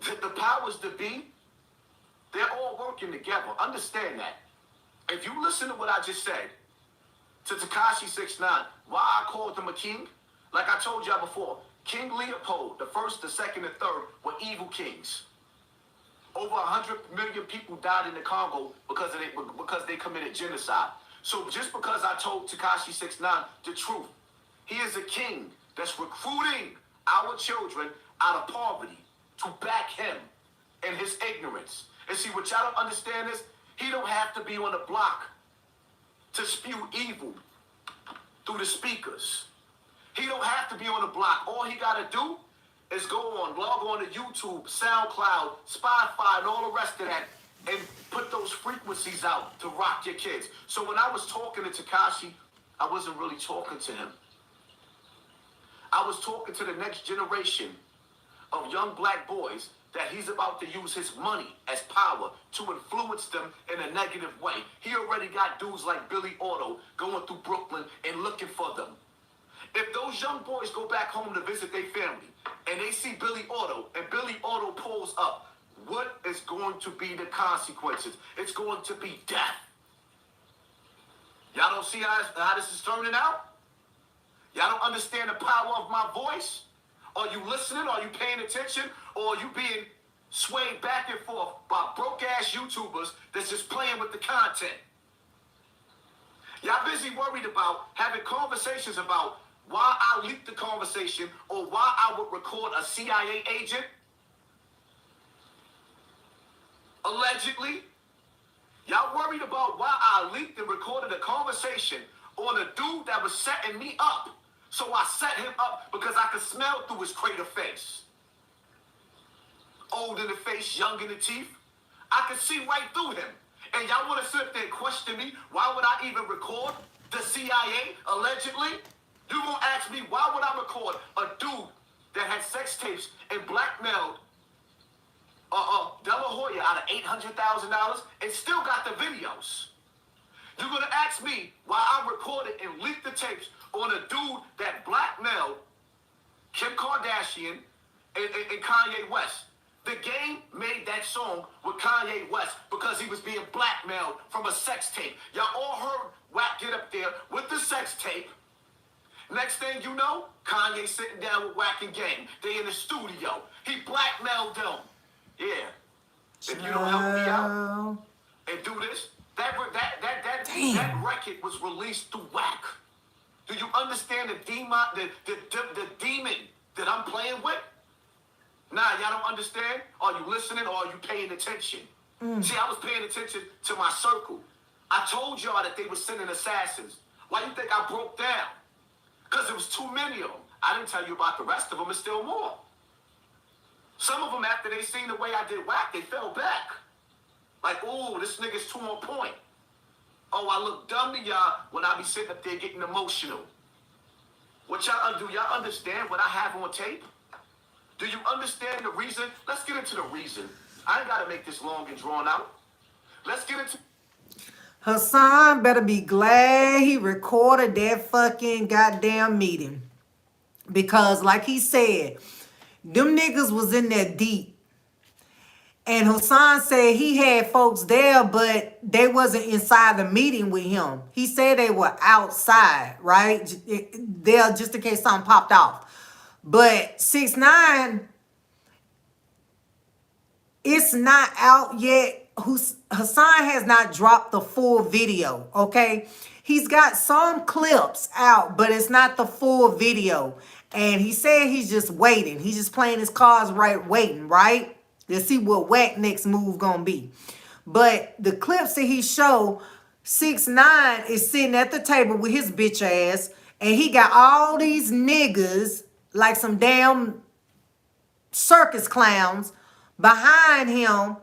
The powers that be, they're all working together. Understand that. If you listen to what I just said to Tekashi 6ix9ine, why I called him a king, like I told y'all before, King Leopold, the first, the second, and third were evil kings. Over 100 million people died in the Congo because they committed genocide. So just because I told Tekashi 6ix9ine the truth, he is a king that's recruiting our children out of poverty to back him in his ignorance. And see, what y'all don't understand is, he don't have to be on the block to spew evil through the speakers. He don't have to be on the block. All he got to do is log on to YouTube, SoundCloud, Spotify, and all the rest of that, and put those frequencies out to rock your kids. So when I was talking to Tekashi, I wasn't really talking to him. I was talking to the next generation of young black boys that he's about to use his money as power to influence them in a negative way. He already got dudes like Billy Otto going through Brooklyn and looking for them. If those young boys go back home to visit their family and they see Billy Otto and Billy Otto pulls up, what is going to be the consequences? It's going to be death. Y'all don't see how this is turning out? Y'all don't understand the power of my voice? Are you listening? Are you paying attention? Or are you being swayed back and forth by broke-ass YouTubers that's just playing with the content? Y'all busy worried about having conversations about why I leaked the conversation or why I would record a CIA agent? Allegedly. Y'all worried about why I leaked and recorded a conversation on a dude that was setting me up. So I set him up because I could smell through his crater face. Old in the face, young in the teeth. I could see right through him. And y'all want to sit there and question me, why would I even record the CIA, allegedly? You gonna ask me, why would I record a dude that had sex tapes and blackmailed De La Hoya out of $800,000 and still got the videos? You're gonna ask me why I recorded and leaked the tapes on a dude that blackmailed Kim Kardashian and Kanye West. The Game made that song with Kanye West because he was being blackmailed from a sex tape. Y'all all heard Wack get up there with the sex tape. Next thing you know, Kanye sitting down with Wack and Game. They in the studio. He blackmailed them. Yeah. If you don't help me out and do this, that record was released through Wack. Do you understand the demon that I'm playing with? Nah, y'all don't understand? Are you listening or are you paying attention? See, I was paying attention to my circle. I told y'all that they were sending assassins. Why you think I broke down? Because there was too many of them. I didn't tell you about the rest of them. There's still more. Some of them, after they seen the way I did Wack, they fell back. Like, ooh, this nigga's too on point. Oh, I look dumb to y'all when I be sitting up there getting emotional. What y'all do? Y'all understand what I have on tape? Do you understand the reason? Let's get into the reason. I ain't got to make this long and drawn out. Let's get into... Haasan better be glad he recorded that fucking goddamn meeting. Because like he said, them niggas was in there deep. And Haasan said he had folks there, but they wasn't inside the meeting with him. He said they were outside, right? There just in case something popped off. But 6ix9ine, it's not out yet. Haasan has not dropped the full video, okay? He's got some clips out, but it's not the full video. And he said he's just waiting. He's just playing his cards right, waiting, right? To see what Wack next move gonna be. But the clips that he showed, 6ix9ine is sitting at the table with his bitch ass, and he got all these niggas like some damn circus clowns behind him,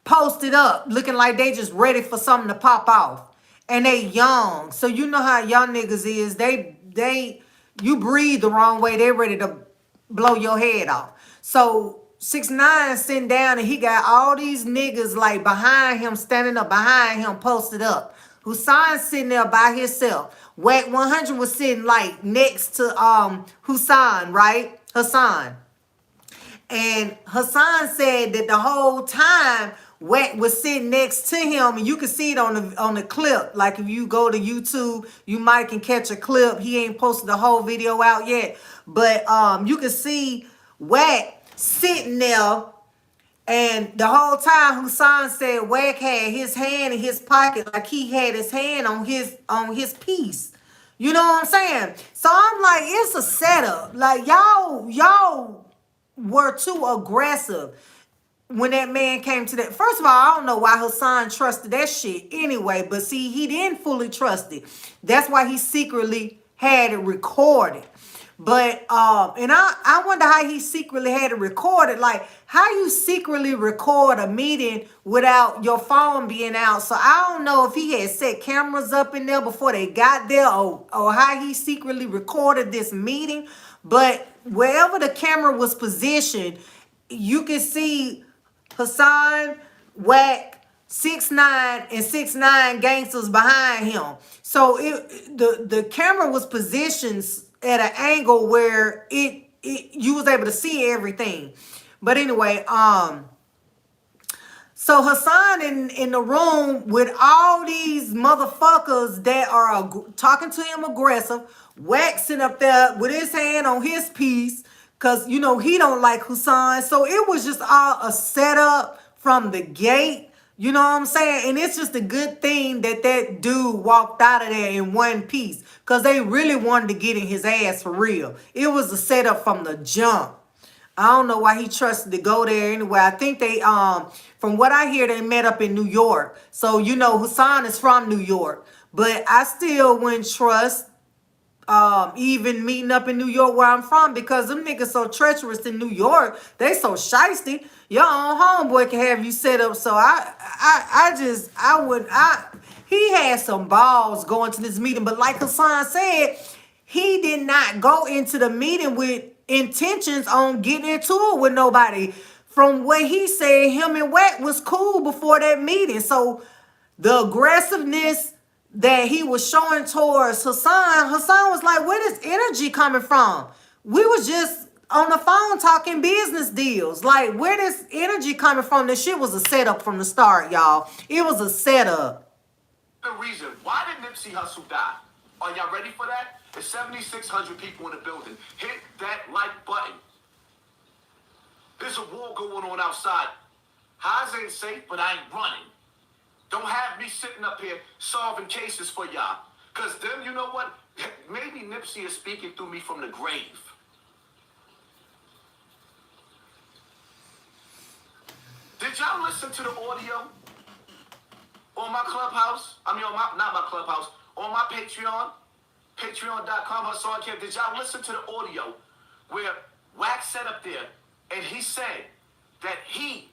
posted up, looking like they just ready for something to pop off. And they young. So you know how young niggas is. You breathe the wrong way, they ready to blow your head off. So 6ix9ine sitting down and he got all these niggas like behind him, standing up behind him, posted up. Haasan sitting there by himself. Wack 100 was sitting like next to Haasan, right? Haasan. And Haasan said that the whole time Wack was sitting next to him, and you can see it on the clip. Like if you go to YouTube, you might can catch a clip. He ain't posted the whole video out yet, but you can see Wack sitting there, and the whole time Haasan said Wack had his hand in his pocket, like he had his hand on his piece. You know what I'm saying? So I'm like, it's a setup. Like y'all were too aggressive when that man came to that. First of all, I don't know why Haasan trusted that shit anyway, but see, he didn't fully trust it. That's why he secretly had it recorded. But and I wonder how he secretly had it recorded. Like, how you secretly record a meeting without your phone being out. So I don't know if he had set cameras up in there before they got there, or how he secretly recorded this meeting. But wherever the camera was positioned, you can see Haasan, Wack, 6ix9ine, and 6ix9ine gangsters behind him. So the camera was positioned at an angle where it you was able to see everything. But anyway, so Haasan in the room with all these motherfuckers that are talking to him aggressive, waxing up there with his hand on his piece, cause you know he don't like Haasan. So it was just all a setup from the gate. You know what I'm saying? And it's just a good thing that that dude walked out of there in one piece, cause they really wanted to get in his ass for real. It was a setup from the jump. I don't know why he trusted to go there anyway. I think they from what I hear, they met up in New York. So you know Haasan is from New York. But I still wouldn't trust even meeting up in New York where I'm from, because them niggas so treacherous in New York. They so shiesty. Your own homeboy can have you set up. So he had some balls going to this meeting. But like Haasan said, he did not go into the meeting with intentions on getting into it with nobody. From what he said, him and Wack was cool before that meeting. So the aggressiveness that he was showing towards Haasan was like, where this energy coming from? We was just on the phone talking business deals. Like, where this energy coming from? This shit was a setup from the start, y'all. It was a setup. The reason why did Nipsey Hussle die? Are y'all ready for that? There's 7,600 people in the building. Hit that like button. There's a war going on outside. Haasan ain't safe, but I ain't running. Don't have me sitting up here solving cases for y'all. Because then, you know what? Maybe Nipsey is speaking through me from the grave. Did y'all listen to the audio on my Clubhouse? I mean, not my Clubhouse, on my Patreon, patreon.com, Haasan Camp. Did y'all listen to the audio where Wack sat up there and he said that he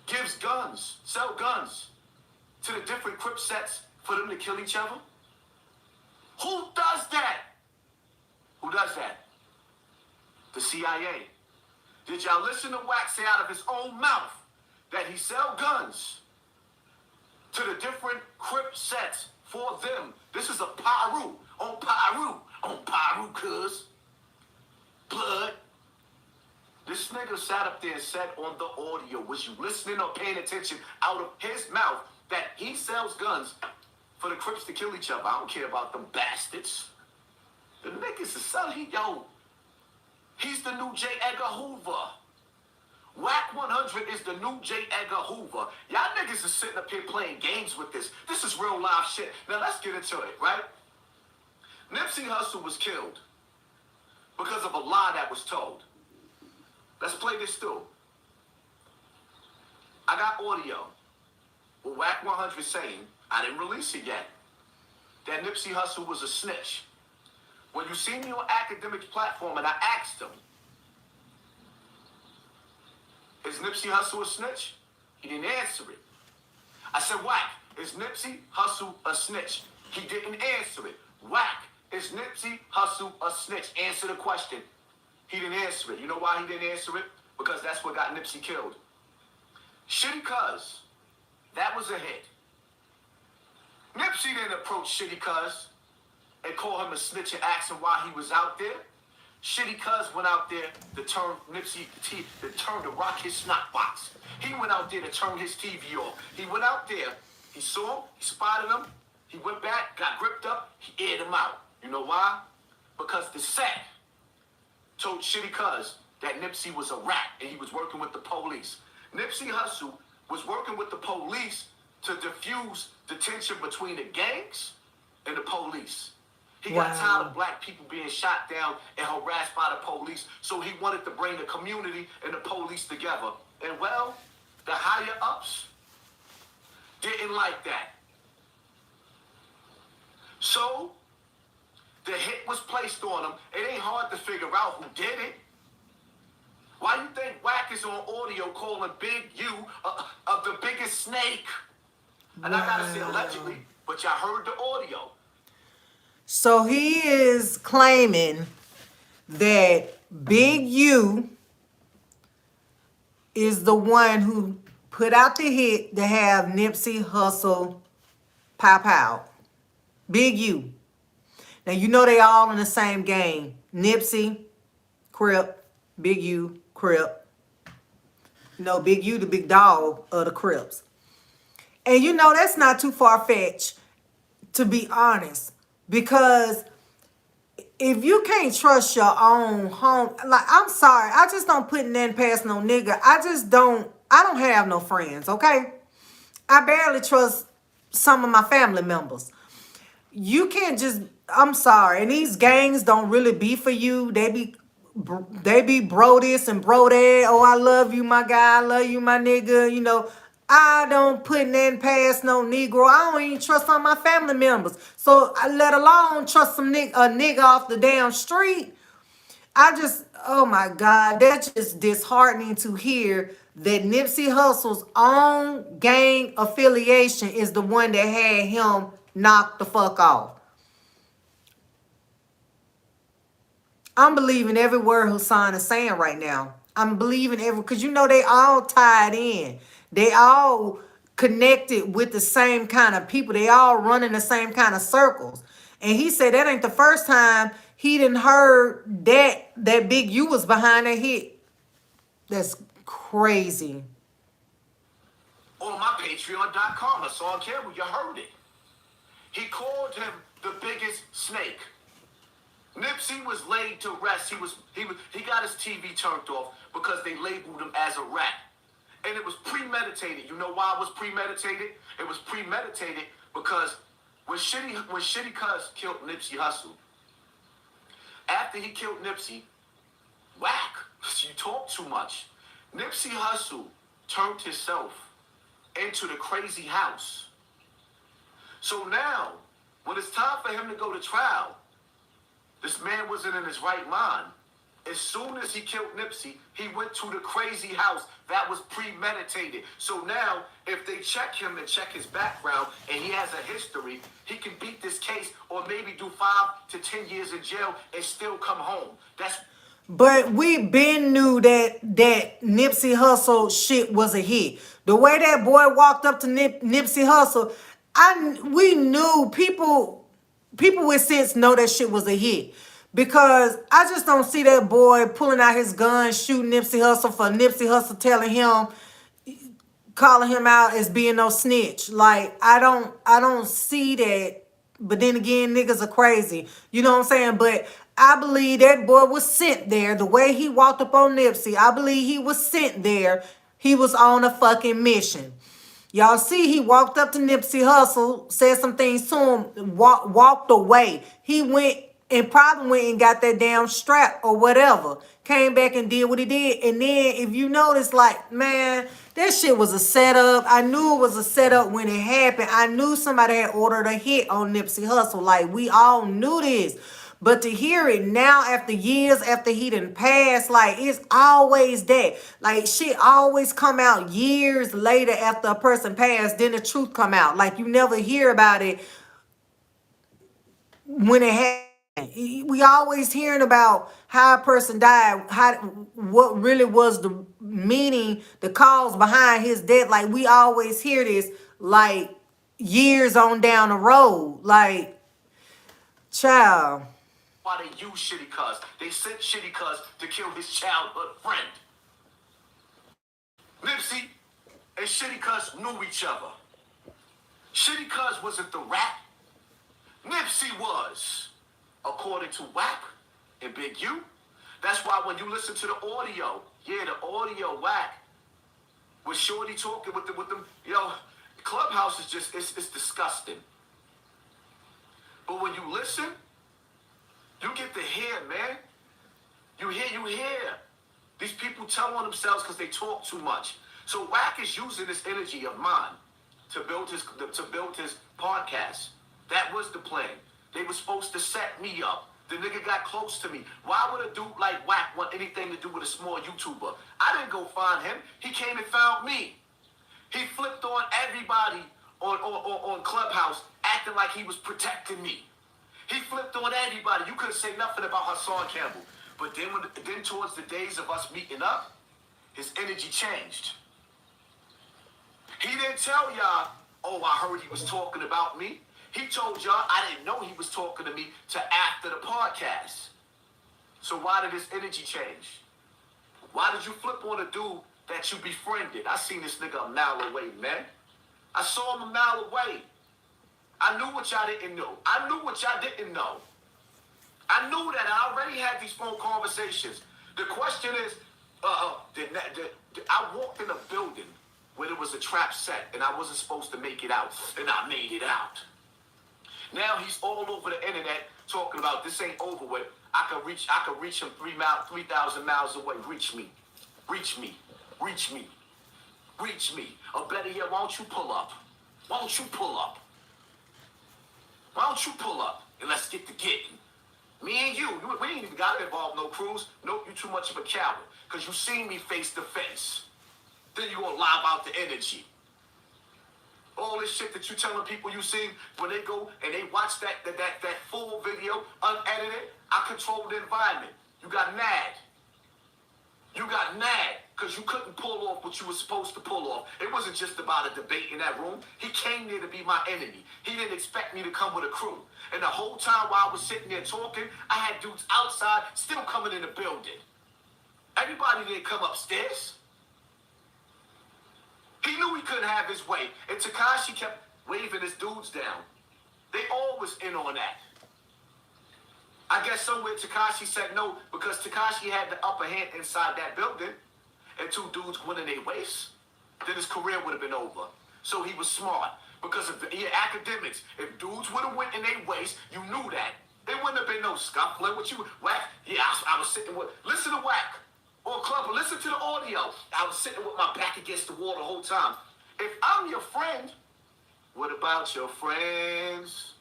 gives guns, sell guns to the different Crip sets for them to kill each other? Who does that? Who does that? The CIA. Did y'all listen to Wack say out of his own mouth that he sell guns to the different Crip sets for them? This is a Paru, on Paru, cuz. Blood. This nigga sat up there and said on the audio, was you listening or paying attention, out of his mouth, that he sells guns for the Crips to kill each other? I don't care about them bastards. The niggas is selling, he's the new J. Edgar Hoover. Wack 100 is the new J. Edgar Hoover. Y'all niggas is sitting up here playing games with this. This is real live shit. Now let's get into it, right? Nipsey Hussle was killed because of a lie that was told. Let's play this through. I got audio with Wack 100 saying, I didn't release it yet, that Nipsey Hussle was a snitch. When you see me on academic platform and I asked him, is Nipsey Hussle a snitch? He didn't answer it. I said, Wack, is Nipsey Hussle a snitch? He didn't answer it. Wack, is Nipsey Hussle a snitch? Answer the question. He didn't answer it. You know why he didn't answer it? Because that's what got Nipsey killed. Shitty Cuz, that was a hit. Nipsey didn't approach Shitty Cuz and call him a snitch and ask him why he was out there. Shitty Cuz went out there to turn Nipsey, to rock his snot box. He went out there to turn his TV off. He went out there, he saw him, he spotted him, he went back, got gripped up, he aired him out. You know why? Because the set told Shitty Cuz that Nipsey was a rat and he was working with the police. Nipsey Hussle was working with the police to diffuse the tension between the gangs and the police. He got tired of black people being shot down and harassed by the police, so he wanted to bring the community and the police together. And well, the higher ups didn't like that. So The hit was placed on him. It ain't hard to figure out who did it. Why you think Wack is on audio calling Big U of the biggest snake? And I gotta say allegedly, but y'all heard the audio. So he is claiming that Big U is the one who put out the hit to have Nipsey Hussle pop out. Big U. Now, you know they all in the same game. Nipsey, Crip, Big U, Crip. No, Big U, the big dog of the Crips. And you know that's not too far-fetched, to be honest. Because if you can't trust your own home, like, I'm sorry, I just don't put nothing past no nigga. I don't have no friends, okay? I barely trust some of my family members. You can't just, I'm sorry, and these gangs don't really be for you. They be bro this and bro that. Oh, I love you, my guy. I love you, my nigga. You know, I don't put nothing past no Negro. I don't even trust some of my family members. So, let alone trust a nigga off the damn street. Oh my God, that's just disheartening to hear that Nipsey Hussle's own gang affiliation is the one that had him knocked the fuck off. I'm believing every word Haasan is saying right now. I'm believing because you know they all tied in. They all connected with the same kind of people. They all run in the same kind of circles. And he said that ain't the first time he didn't heard that Big U was behind that hit. That's crazy. On my Patreon.com, Haasan Campbell, you heard it. He called him the biggest snake. Nipsey was laid to rest. He got his TV turned off because they labeled him as a rat. And it was premeditated. You know why it was premeditated? It was premeditated because when Shitty Cuz killed Nipsey Hussle, after he killed Nipsey, Wack, you talk too much. Nipsey Hussle turned himself into the crazy house. So now, when it's time for him to go to trial, this man wasn't in his right mind. As soon as he killed Nipsey, he went to the crazy house. That was premeditated. So now, if they check him and check his background, and he has a history, he can beat this case or maybe do 5 to 10 years in jail and still come home. But we been knew that Nipsey Hussle shit was a hit. The way that boy walked up to Nipsey Hussle, we knew people with sense know that shit was a hit. Because I just don't see that boy pulling out his gun, shooting Nipsey Hussle for Nipsey Hussle telling him, calling him out as being no snitch. Like, I don't see that. But then again, niggas are crazy. You know what I'm saying? But I believe that boy was sent there. The way he walked up on Nipsey, I believe he was sent there. He was on a fucking mission. Y'all see, he walked up to Nipsey Hussle, said some things to him, walked away. He went and probably went and got that damn strap or whatever. Came back and did what he did. And then if you notice, like, man, that shit was a setup. I knew it was a setup when it happened. I knew somebody had ordered a hit on Nipsey Hussle. Like, we all knew this. But to hear it now after years after he done passed, like, it's always that. Like, shit always come out years later after a person passed, then the truth come out. Like, you never hear about it when it happened. We always hearing about how a person died, what really was the meaning, the cause behind his death. Like, we always hear this, like, years on down the road. Like, child. Why they use Shitty Cuz. They sent Shitty Cuz to kill his childhood friend. Nipsey and Shitty Cuz knew each other. Shitty Cuz wasn't the rat. Nipsey was. According to Wack and Big U. That's why when you listen to the audio, the audio Wack with Shorty talking with them, Clubhouse is just, it's disgusting. But when you listen, you get to hear, man. You hear. These people tell on themselves because they talk too much. So Wack is using this energy of mine to build his podcast. That was the plan. They were supposed to set me up. The nigga got close to me. Why would a dude like Wack want anything to do with a small YouTuber? I didn't go find him. He came and found me. He flipped on everybody on Clubhouse, acting like he was protecting me. He flipped on everybody. You couldn't say nothing about Haasan Campbell. But then towards the days of us meeting up, his energy changed. He didn't tell y'all, oh, I heard he was talking about me. He told y'all I didn't know he was talking to me till after the podcast. So why did his energy change? Why did you flip on a dude that you befriended? I seen this nigga a mile away, man. I saw him a mile away. I knew what y'all didn't know. I knew what y'all didn't know. I knew that. I already had these phone conversations. The question is, I walked in a building where there was a trap set and I wasn't supposed to make it out, and I made it out. Now he's all over the internet talking about this ain't over with. I can reach him 3,000 miles away. Reach me. Reach me. Reach me. Reach me. Or better yet, why don't you pull up? Why don't you pull up? Why don't you pull up and let's get to getting? Me and you we ain't even got to involve no crews. Nope, you too much of a coward. Because you seen me face to face. Then you gonna lob out the energy. All this shit that you telling people you seen, when they go and they watch that full video, unedited, I control the environment. You got mad. You got mad because you couldn't pull off what you were supposed to pull off. It wasn't just about a debate in that room. He came there to be my enemy. He didn't expect me to come with a crew. And the whole time while I was sitting there talking, I had dudes outside still coming in the building. Everybody didn't come upstairs. He knew he couldn't have his way. And Tekashi kept waving his dudes down. They all was in on that. I guess somewhere Tekashi said no because Tekashi had the upper hand inside that building and two dudes went in their waist. Then his career would have been over. So he was smart. Because of academics, if dudes would have went in their waist, you knew that. There wouldn't have been no scuffling with you. Wack, yeah, I was sitting with, listen to Wack. Or Club, listen to the audio. I was sitting with my back against the wall the whole time. If I'm your friend, what about your friends?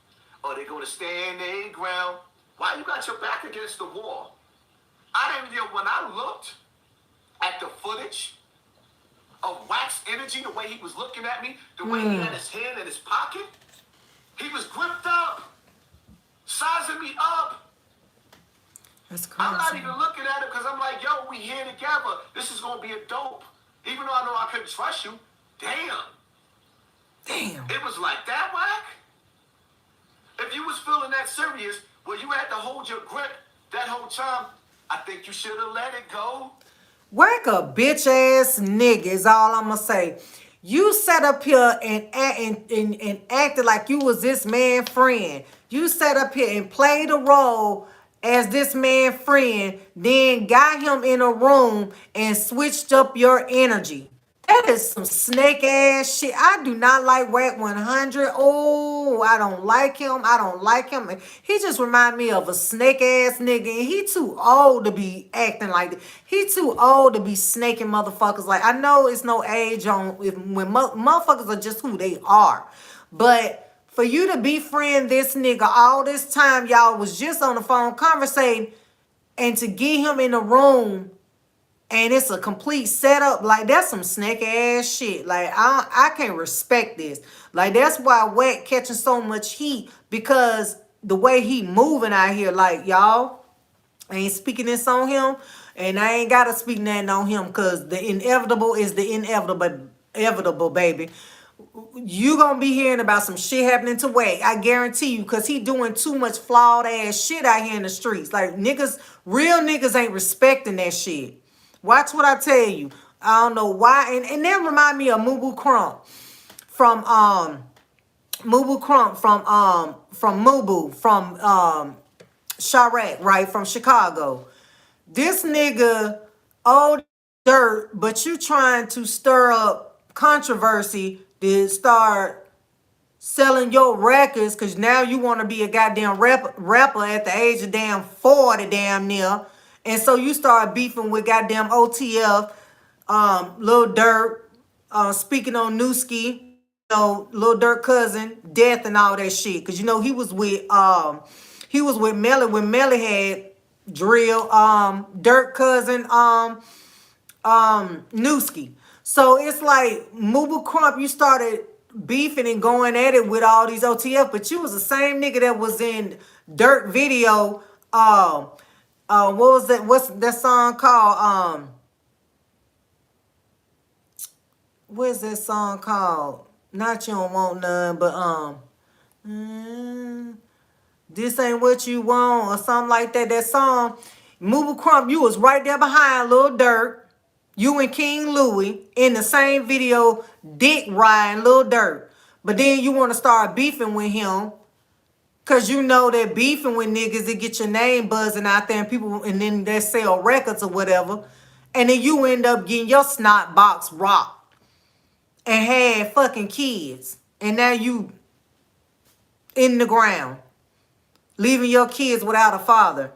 Are they going to stand their ground? Why you got your back against the wall? I didn't, when I looked at the footage of Wack's energy, the way he was looking at me, the way he had his hand in his pocket, he was gripped up, sizing me up. That's crazy. I'm not even looking at it because I'm like, yo, we here together. This is going to be a dope. Even though I know I couldn't trust you. Damn. It was like that, Wack? If you was feeling that serious, where you had to hold your grip that whole time, I think you should have let it go. Wack a bitch ass nigga is all I'm gonna say. You sat up here and acted like you was this man friend. You sat up here and played a role as this man friend, then got him in a room and switched up your energy. That is some snake ass shit. I do not like Wack 100. Oh, I don't like him. I don't like him. He just remind me of a snake ass nigga. And he too old to be acting like that. He too old to be snaking motherfuckers. Like, I know it's no age on when motherfuckers are just who they are. But for you to befriend this nigga all this time, y'all was just on the phone conversating, and to get him in the room and it's a complete setup, like that's some snake ass shit. Like I can't respect this. Like that's why Wack catching so much heat, because the way he moving out here, like y'all, I ain't speaking this on him, and I ain't gotta speak nothing on him, because the inevitable is the inevitable, baby. You gonna be hearing about some shit happening to Wack, I guarantee you, because he doing too much flawed ass shit out here in the streets. Like niggas, real niggas ain't respecting that shit. Watch what I tell you. I don't know why. And that remind me of Mubu Crump from Chirac, right? From Chicago. This nigga old dirt, but you trying to stir up controversy to start selling your records, because now you want to be a goddamn rapper at the age of damn 40 damn near. And so you start beefing with goddamn OTF, Lil Durk, speaking on Newski. know, Lil Durk cousin, death and all that shit. Cause you know he was with Melly when Melly had drill Dirk cousin Newski. So it's like Mooba Crump, you started beefing and going at it with all these OTF, but you was the same nigga that was in Dirk video. What was that? What's that song called? What's that song called? Not You Don't Want None, but This Ain't What You Want or something like that. That song, Mooba Crump, you was right there behind Lil Durk. You and King Louie in the same video, dick riding Lil Durk. But then you want to start beefing with him. Cause you know that beefing with niggas, it get your name buzzing out there and people, and then they sell records or whatever. And then you end up getting your snot box rocked and had fucking kids. And now you in the ground, leaving your kids without a father.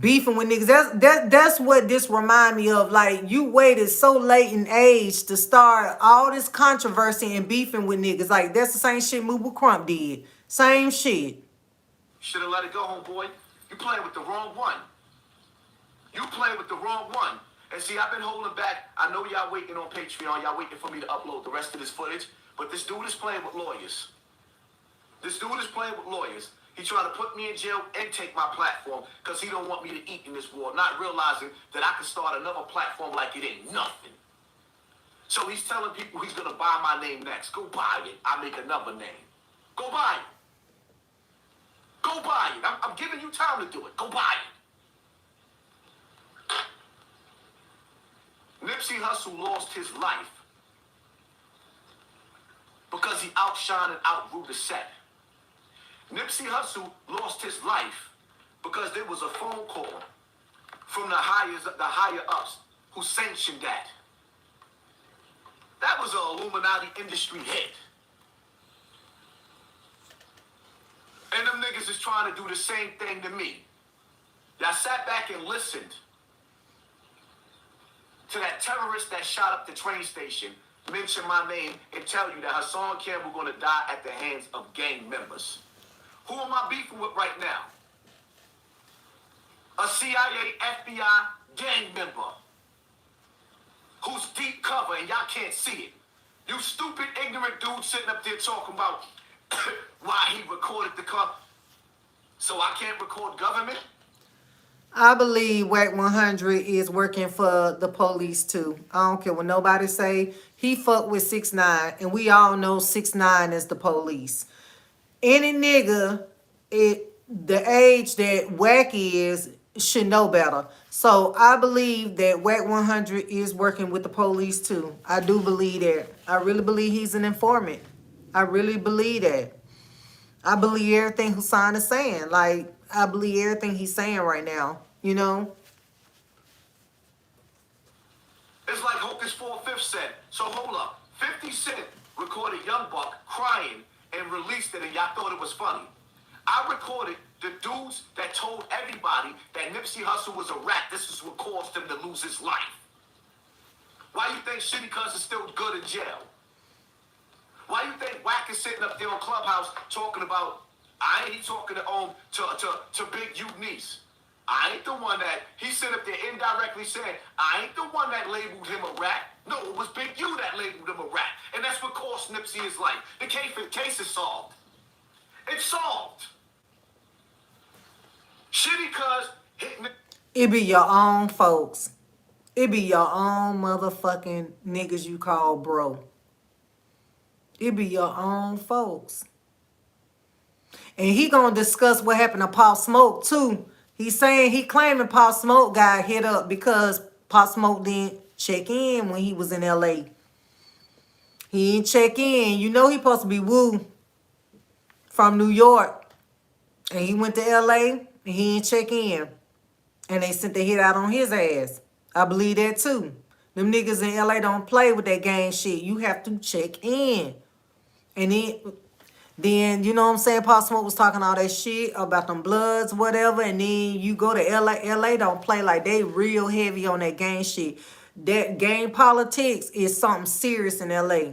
Beefing with niggas. That's what this remind me of. Like, you waited so late in age to start all this controversy and beefing with niggas. Like, that's the same shit Mooba Crump did. Same shit. Should have let it go, homeboy. You playing with the wrong one. You playing with the wrong one. And see, I've been holding back. I know y'all waiting on Patreon. Y'all waiting for me to upload the rest of this footage. But this dude is playing with lawyers. This dude is playing with lawyers. He trying to put me in jail and take my platform because he don't want me to eat in this war, not realizing that I can start another platform like it ain't nothing. So he's telling people he's going to buy my name next. Go buy it. I make another name. Go buy it. Go buy it. I'm giving you time to do it. Go buy it. Nipsey Hussle lost his life because he outshined and outgrew the set. Nipsey Hussle lost his life because there was a phone call from the higher ups who sanctioned that. That was an Illuminati industry hit. And them niggas is trying to do the same thing to me. Y'all sat back and listened to that terrorist that shot up the train station mention my name and tell you that Haasan Campbell going to die at the hands of gang members. Who am I beefing with right now? A CIA, FBI gang member who's deep cover and y'all can't see it. You stupid, ignorant dude sitting up there talking about why he recorded the car. So I can't record government? I believe Wack 100 is working for the police too. I don't care what nobody say. He fucked with 6ix9ine, and we all know 6ix9ine is the police. Any nigga the age that Wack is should know better. So I believe that Wack 100 is working with the police too. I do believe that. I really believe he's an informant. I really believe that. I believe everything Haasan is saying. Like, I believe everything he's saying right now. You know? It's like Hocus 4/5 said. So hold up. 50 Cent recorded Young Buck crying and released it, and y'all thought it was funny. I recorded the dudes that told everybody that Nipsey Hussle was a rat. This is what caused him to lose his life. Why you think Shitty Cuz is still good in jail? Why you think Wack is sitting up there on Clubhouse talking about, I ain't talking to Big U niece. I ain't the one that, he sitting up there indirectly saying, I ain't the one that labeled him a rat. No, it was Big U that labeled him a rat. And that's what cost Nipsey his life. The case is solved. It's solved. Shitty Cuz hit me. It be your own folks. It be your own motherfucking niggas you call bro. It be your own folks. And he gonna discuss what happened to Pop Smoke too. He's saying, he claiming Pop Smoke got hit up because Pop Smoke didn't check in when he was in LA. He didn't check in. You know he supposed to be woo from New York. And he went to LA and he didn't check in. And they sent the hit out on his ass. I believe that too. Them niggas in LA don't play with that gang shit. You have to check in. And then you know what I'm saying? Pop Smoke was talking all that shit about them Bloods, whatever. And then you go to LA. LA don't play like they real heavy on that gang shit. That gang politics is something serious in LA.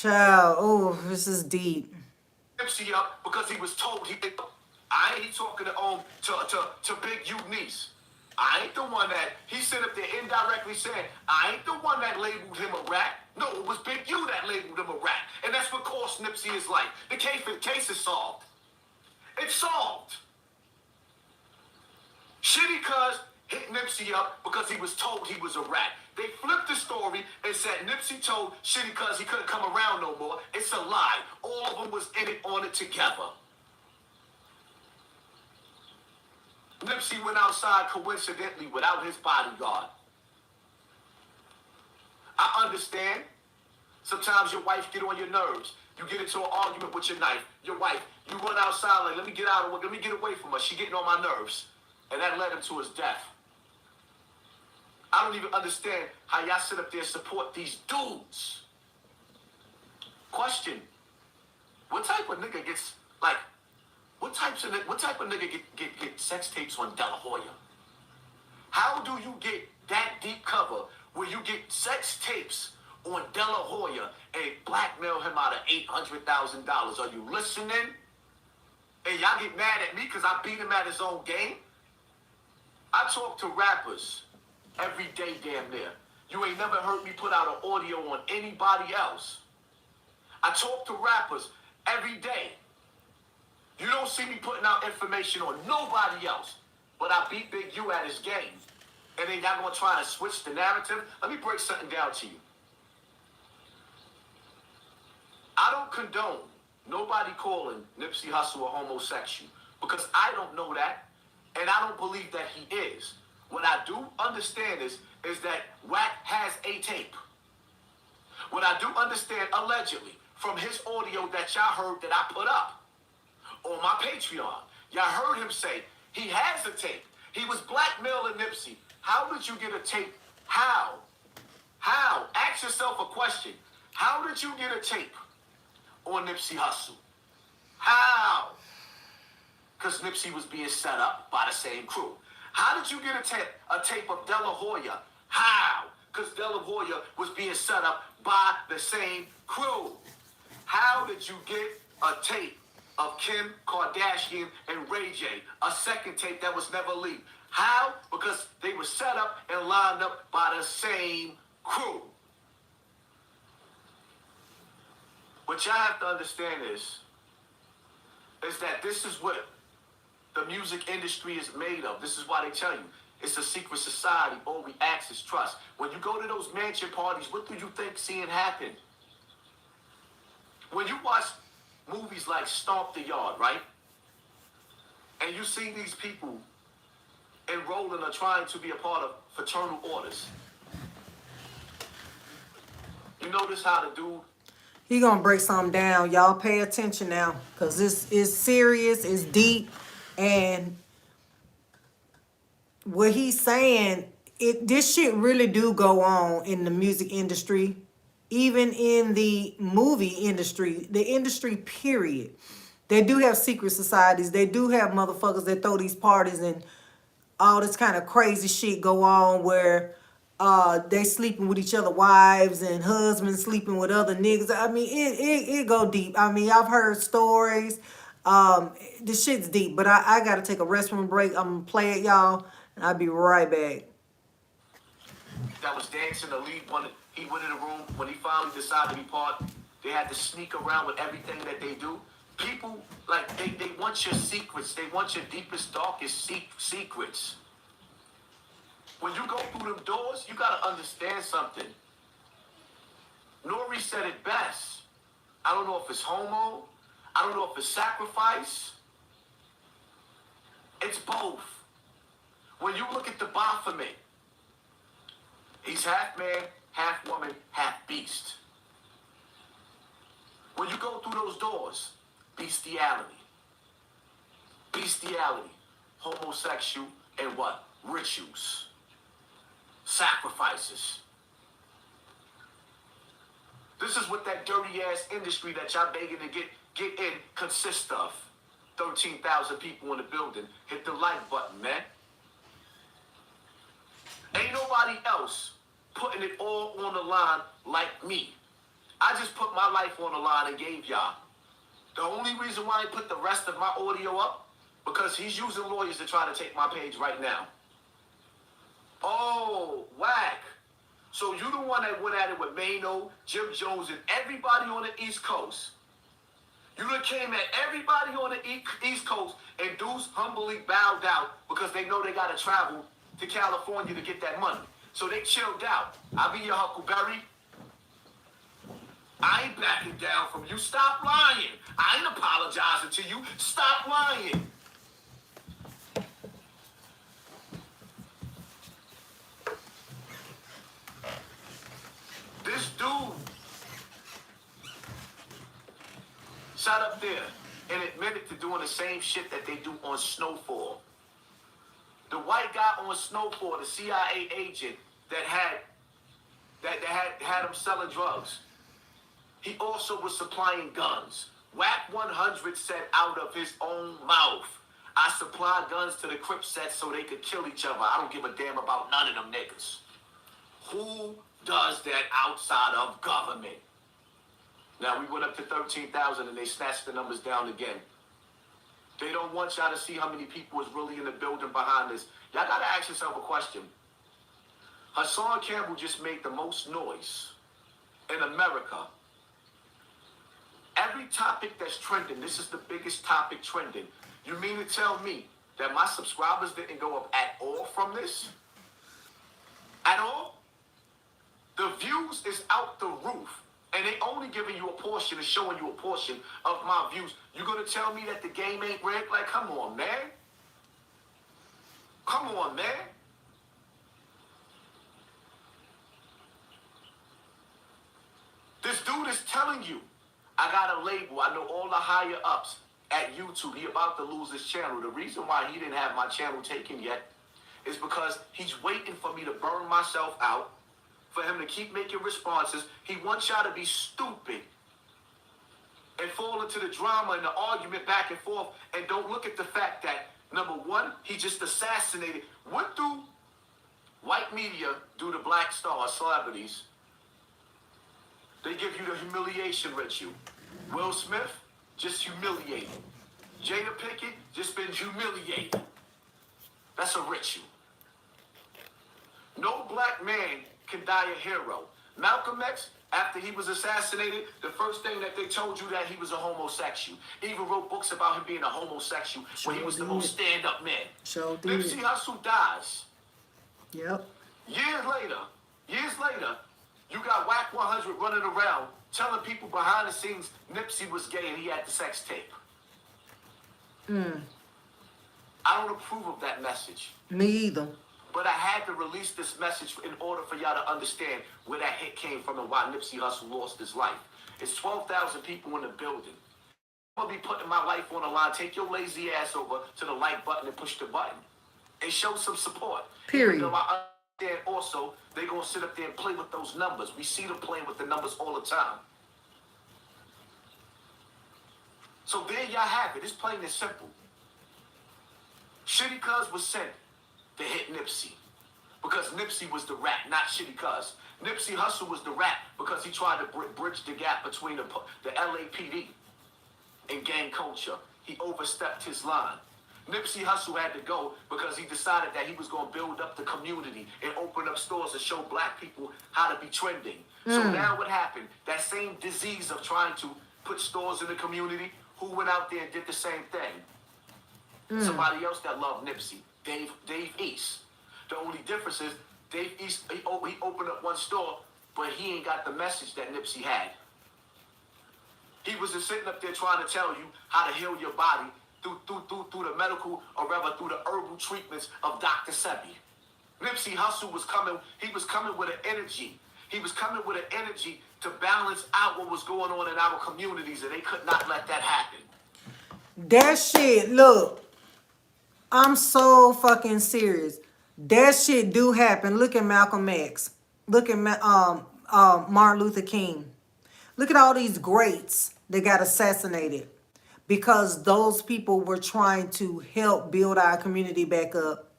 Child, oh, this is deep. Nipsey up because he was told he. I ain't talking to Big U niece. I ain't the one that he said up there indirectly saying I ain't the one that labeled him a rat. No, it was Big U that labeled him a rat, and that's what cost Nipsey his life. The case is solved. It's solved. Shitty cuz hit Nipsey up because he was told he was a rat. They flipped the story and said Nipsey told Shitty cuz he couldn't come around no more. It's a lie. All of them was in it on it together. Nipsey went outside coincidentally without his bodyguard. I understand. Sometimes your wife get on your nerves. You get into an argument with your wife. You run outside like, let me get away from her. She getting on my nerves. And that led him to his death. I don't even understand how y'all sit up there and support these dudes. Question. What type of nigga gets, like, what type of nigga get sex tapes on De La Hoya? How do you get that deep cover where you get sex tapes on De La Hoya and blackmail him out of $800,000? Are you listening? And y'all get mad at me because I beat him at his own game? I talk to rappers every day damn near. You ain't never heard me put out an audio on anybody else. I talk to rappers every day. You don't see me putting out information on nobody else. But I beat Big U at his game. And then y'all gonna try to switch the narrative? Let me break something down to you. I don't condone nobody calling Nipsey Hussle a homosexual because I don't know that. And I don't believe that he is. What I do understand is that Wack has a tape. What I do understand, allegedly, from his audio that y'all heard that I put up on my Patreon, y'all heard him say he has a tape. He was blackmailing Nipsey. How did you get a tape? How? Ask yourself a question. How did you get a tape on Nipsey Hussle? How? Because Nipsey was being set up by the same crew. How did you get a tape of De La Hoya? How? Because De La Hoya was being set up by the same crew. How did you get a tape of Kim Kardashian and Ray J? A second tape that was never leaked. How? Because they were set up and lined up by the same crew. What y'all have to understand is that this is what the music industry is made of. This is why they tell you it's a secret society. All we ask is trust. When you go to those mansion parties, what do you think seeing happen? When you watch movies like Stomp the Yard, right? And you see these people enrolling or trying to be a part of fraternal orders. You notice how the dude... He gonna break something down. Y'all pay attention now. Because this is serious, it's deep. And what he's saying, this shit really do go on in the music industry. Even in the movie industry, the industry period. They do have secret societies. They do have motherfuckers that throw these parties and all this kind of crazy shit go on where they sleeping with each other wives and husbands sleeping with other niggas. I mean, it go deep. I mean, I've heard stories. This shit's deep, but I gotta take a restroom break. I'm gonna play it, y'all, and I'll be right back. That was dancing, the lead one. He went in the room when he finally decided to be part. They had to sneak around with everything that they do. People, like, they want your secrets. They want your deepest, darkest secrets. When you go through them doors, you gotta understand something. Nori said it best. I don't know if it's homo. I don't know if it's sacrifice. It's both. When you look at the Baphomet, he's half man, half woman, half beast. When you go through those doors, bestiality, homosexual, and what? Rituals, sacrifices. This is what that dirty ass industry that y'all begging to get in consists of. 13,000 people in the building. Hit the like button, man. Ain't nobody else putting it all on the line like me. I just put my life on the line and gave y'all. The only reason why I put the rest of my audio up, because he's using lawyers to try to take my page right now. Oh, Wack. So you the one that went at it with Mano, Jim Jones, and everybody on the East Coast. You done came at everybody on the East Coast, and dudes humbly bowed out because they know they got to travel to California to get that money. So they chilled out. I'll be your Huckleberry. I ain't backing down from you. Stop lying. I ain't apologizing to you. Stop lying. This dude sat up there and admitted to doing the same shit that they do on Snowfall. The white guy on Snowfall, the CIA agent that had him selling drugs, he also was supplying guns. Wack 100 said out of his own mouth, I supply guns to the Crip sets so they could kill each other. I don't give a damn about none of them niggas. Who does that outside of government? Now, we went up to 13,000 and they snatched the numbers down again. They don't want y'all to see how many people is really in the building behind this. Y'all got to ask yourself a question. Haasan Campbell just made the most noise in America. Every topic that's trending, this is the biggest topic trending. You mean to tell me that my subscribers didn't go up at all from this? At all? The views is out the roof. And they only giving you a portion and showing you a portion of my views. You gonna tell me that the game ain't rigged? Like, come on, man. Come on, man. This dude is telling you, I got a label. I know all the higher ups at YouTube. He about to lose his channel. The reason why he didn't have my channel taken yet is because he's waiting for me to burn myself out, for him to keep making responses. He wants y'all to be stupid and fall into the drama and the argument back and forth and don't look at the fact that, number one, he just assassinated. What do white media do to black stars, celebrities? They give you the humiliation ritual. Will Smith, just humiliated. Jada Pinkett, just been humiliated. That's a ritual. No black man can die a hero. Malcolm X, after he was assassinated, the first thing that they told you that he was a homosexual. He even wrote books about him being a homosexual when he was the most stand-up man. Nipsey Hussle dies. Yep. Years later, you got Wack 100 running around telling people behind the scenes Nipsey was gay and he had the sex tape. I don't approve of that message. Me either. But I had to release this message in order for y'all to understand where that hit came from and why Nipsey Hussle lost his life. It's 12,000 people in the building. I'm going to be putting my life on the line. Take your lazy ass over to the like button and push the button. And show some support. Period. Even though I understand also, they're going to sit up there and play with those numbers. We see them playing with the numbers all the time. So there y'all have it. It's plain and simple. Shitty Cuz was sent to hit Nipsey because Nipsey was the rat, not Shitty Cuz. Nipsey Hussle was the rat because he tried to bridge the gap between the LAPD and gang culture. He overstepped his line. Nipsey Hussle had to go because he decided that he was going to build up the community and open up stores and show black people how to be trending. So now what happened? That same disease of trying to put stores in the community, who went out there and did the same thing? Somebody else that loved Nipsey. Dave East. The only difference is Dave East, he opened up one store, but he ain't got the message that Nipsey had. He was just sitting up there trying to tell you how to heal your body through the medical, or rather through the herbal treatments of Dr. Sebi. Nipsey Hussle was coming with an energy. He was coming with an energy to balance out what was going on in our communities, and they could not let that happen. That shit, look. I'm so fucking serious. That shit do happen. Look at Malcolm X. Look at Martin Luther King. Look at all these greats that got assassinated because those people were trying to help build our community back up.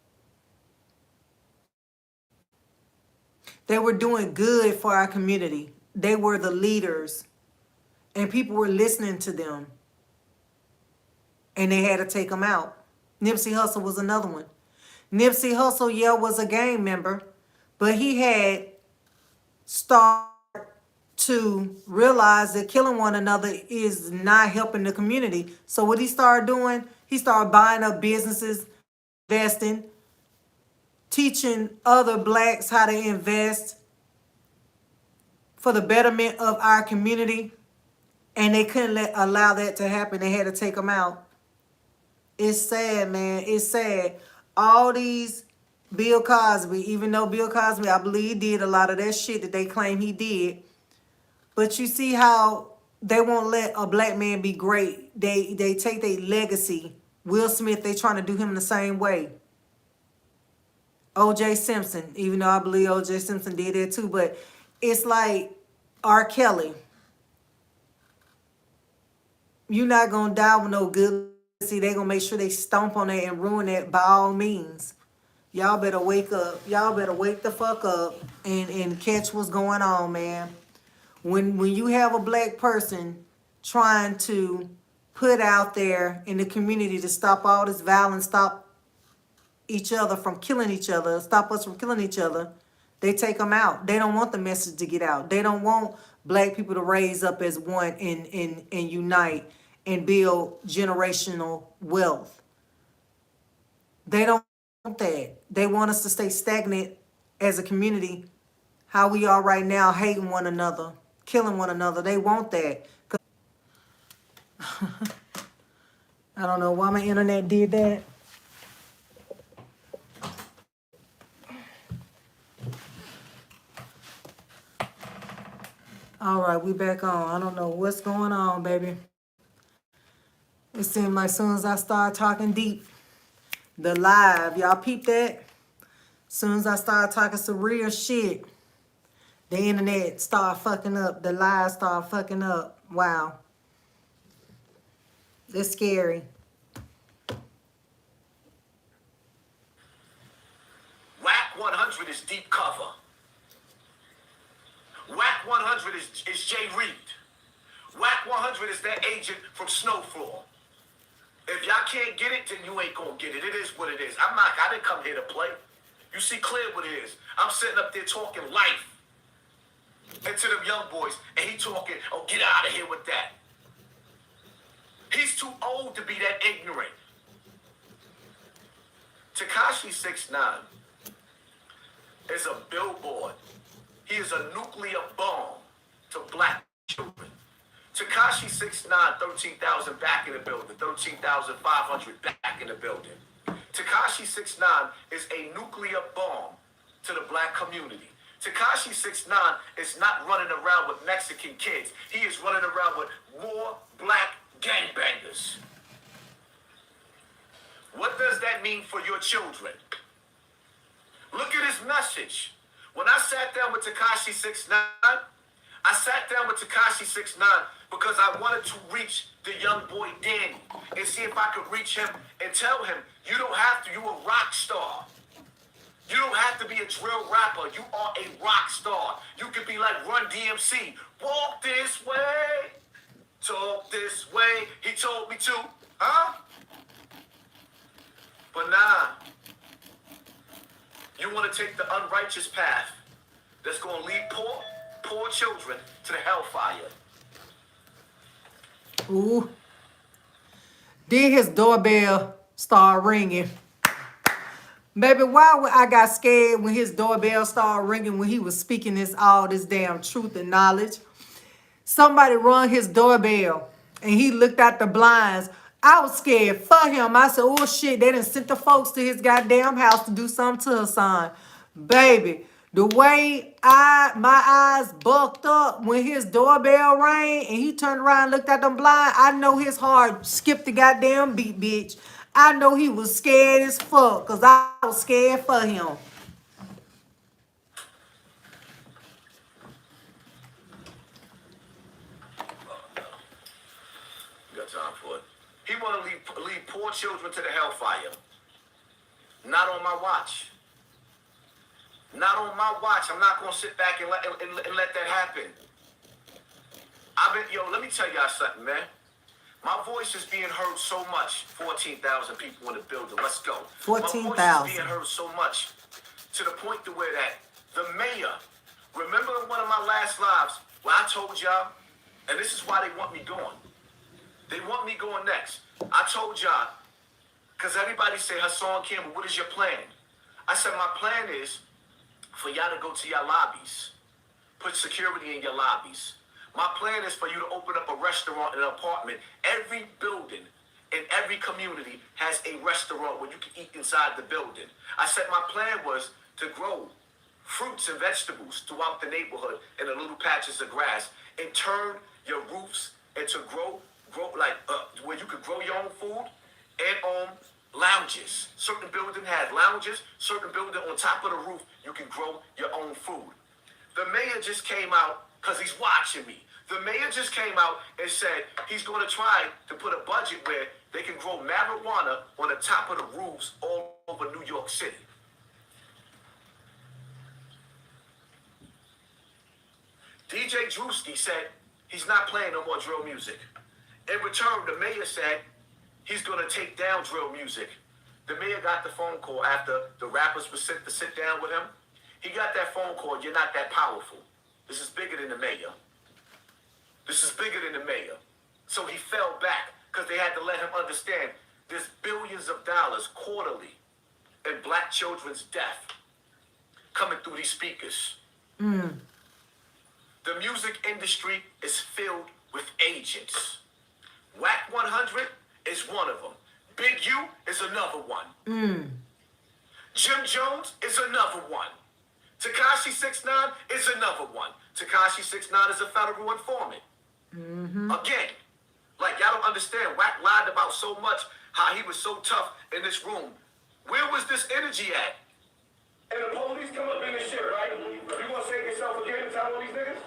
They were doing good for our community. they were the leaders and people were listening to them and they had to take them out. Nipsey Hussle was another one. Nipsey Hussle, yeah, was a gang member, but he had started to realize that killing one another is not helping the community. So what he started doing, he started buying up businesses, investing, teaching other blacks how to invest for the betterment of our community. And they couldn't allow that to happen. They had to take them out. It's sad, man. It's sad. All these Bill Cosby, even though Bill Cosby, I believe, did a lot of that shit that they claim he did. But you see how they won't let a black man be great. They take their legacy. Will Smith, they trying to do him the same way. O.J. Simpson, even though I believe O.J. Simpson did it too. But it's like R. Kelly. You're not going to die with no good. See, they going to make sure they stomp on it and ruin it by all means. Y'all better wake up. Y'all better wake the fuck up and catch what's going on, man. When you have a black person trying to put out there in the community to stop all this violence, stop each other from killing each other, stop us from killing each other, they take them out. They don't want the message to get out. They don't want black people to raise up as one and unite and build generational wealth. They don't want that. They want us to stay stagnant as a community, how we are right now, hating one another, killing one another. They want that. I don't know why my internet did that. All right, we back on. I don't know what's going on, baby. It seemed like as soon as I start talking deep, the live, y'all peep that? As soon as I start talking some real shit, the internet start fucking up. The live start fucking up. Wow. That's scary. Wack 100 is deep cover. Wack 100 is Jay Reed. Wack 100 is that agent from Snowfall. If y'all can't get it, then you ain't gonna get it. It is what it is. I didn't come here to play. You see clear what it is. I'm sitting up there talking life into them young boys, and he talking, oh, get out of here with that. He's too old to be that ignorant. Tekashi 6ix9ine is a billboard. He is a nuclear bomb to black children. Tekashi 6ix9ine, 13,000 back in the building, 13,500 back in the building. Tekashi 6ix9ine is a nuclear bomb to the black community. Tekashi 6ix9ine is not running around with Mexican kids. He is running around with more black gangbangers. What does that mean for your children? Look at his message. When I sat down with Tekashi 6ix9ine, I sat down with Tekashi 6ix9ine because I wanted to reach the young boy Danny and see if I could reach him and tell him, you don't have to, you're a rock star. You don't have to be a drill rapper. You are a rock star. You could be like Run DMC. Walk this way, talk this way. He told me to, huh? But nah, you want to take the unrighteous path that's going to lead poor children to the hellfire. Ooh. Then his doorbell started ringing. Baby, why I got scared when his doorbell started ringing when he was speaking all this damn truth and knowledge. Somebody rung his doorbell and he looked out the blinds. I was scared for him. I said, oh shit, they done sent the folks to his goddamn house to do something to Haasan. Baby, the way my eyes bucked up when his doorbell rang and he turned around and looked at them blind, I know his heart skipped the goddamn beat, bitch. I know he was scared as fuck because I was scared for him. You got time for it. He want to lead poor children to the hellfire. Not on my watch. Not on my watch. I'm not going to sit back and let that happen. let me tell y'all something, man. My voice is being heard so much. 14,000 people in the building. Let's go. My voice is 14,000. being heard so much to the point to where that the mayor, remember in one of my last lives where I told y'all, and this is why they want me going. They want me going next. I told y'all, because everybody say, Haasan, Campbell, what is your plan? I said, my plan is for y'all to go to your lobbies. Put security in your lobbies. My plan is for you to open up a restaurant and an apartment. Every building in every community has a restaurant where you can eat inside the building. I said my plan was to grow fruits and vegetables throughout the neighborhood in the little patches of grass and turn your roofs into grow like where you could grow your own food and lounges. Certain building has lounges. Certain building on top of the roof you can grow your own food. The mayor just came out because he's watching me. The mayor just came out and said he's going to try to put a budget where they can grow marijuana on the top of the roofs all over New York City. DJ Drewski said he's not playing no more drill music. In return, the mayor said he's going to take down drill music. The mayor got the phone call after the rappers were sent to sit down with him. He got that phone call, you're not that powerful. This is bigger than the mayor. This is bigger than the mayor. So he fell back because they had to let him understand there's billions of dollars quarterly in black children's death coming through these speakers. The music industry is filled with agents. Wack 100 is one of them. Big U is another one. Jim Jones is another one. Tekashi 6ix9ine is another one. Tekashi 6ix9ine is a federal informant. Again, like y'all don't understand. Wack lied about so much, how he was so tough in this room. Where was this energy at? And the police come up in this shit, right? You gonna save yourself again and tell all these niggas?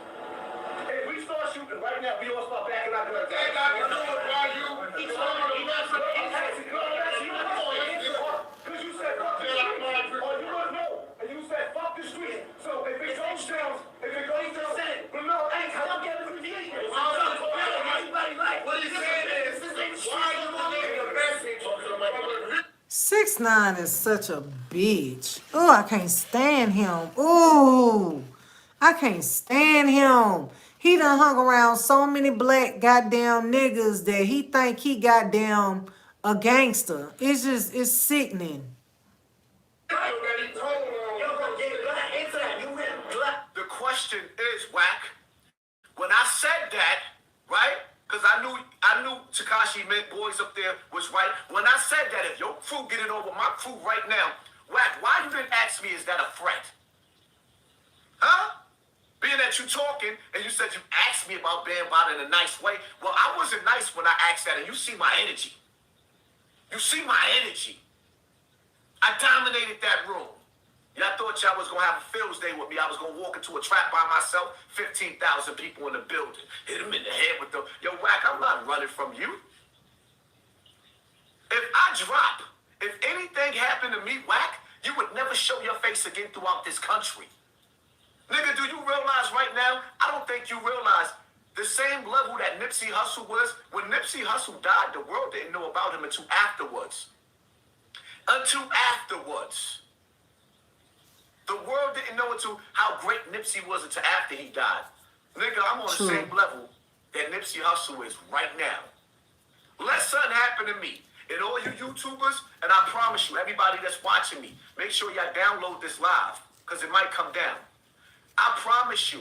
If we start shooting right now, we all start backing out. They got to do it while you. Because you said fuck the street. Or you must know. And you said fuck the street. So if it goes down, but no, hey, how y'all get it from the everybody like what he's saying is why you want the message. 6ix9ine is such a bitch. Oh, I can't stand him. Oh, I can't stand him. He done hung around so many black goddamn niggas that he think he goddamn a gangster. It's sickening. The question is, Wack, when I said that, right? Because I knew Tekashi meant boys up there was right. When I said that, if your crew get it over my crew right now, Wack, why you didn't ask me, is that a threat? Huh? Being that you talking and you said you asked me about being about it in a nice way. Well, I wasn't nice when I asked that, and you see my energy. You see my energy. I dominated that room. Y'all thought y'all was going to have a Phil's day with me. I was going to walk into a trap by myself. 15,000 people in the building. Hit him in the head with the... Yo, Wack, I'm not running from you. If I drop, if anything happened to me, Wack, you would never show your face again throughout this country. Nigga, do you realize right now? I don't think you realize the same level that Nipsey Hussle was. When Nipsey Hussle died, the world didn't know about him until afterwards. The world didn't know until how great Nipsey was until after he died. Nigga, I'm on the same level that Nipsey Hussle is right now. Let something happen to me. And all you YouTubers, and I promise you, everybody that's watching me, make sure y'all download this live, because it might come down. I promise you,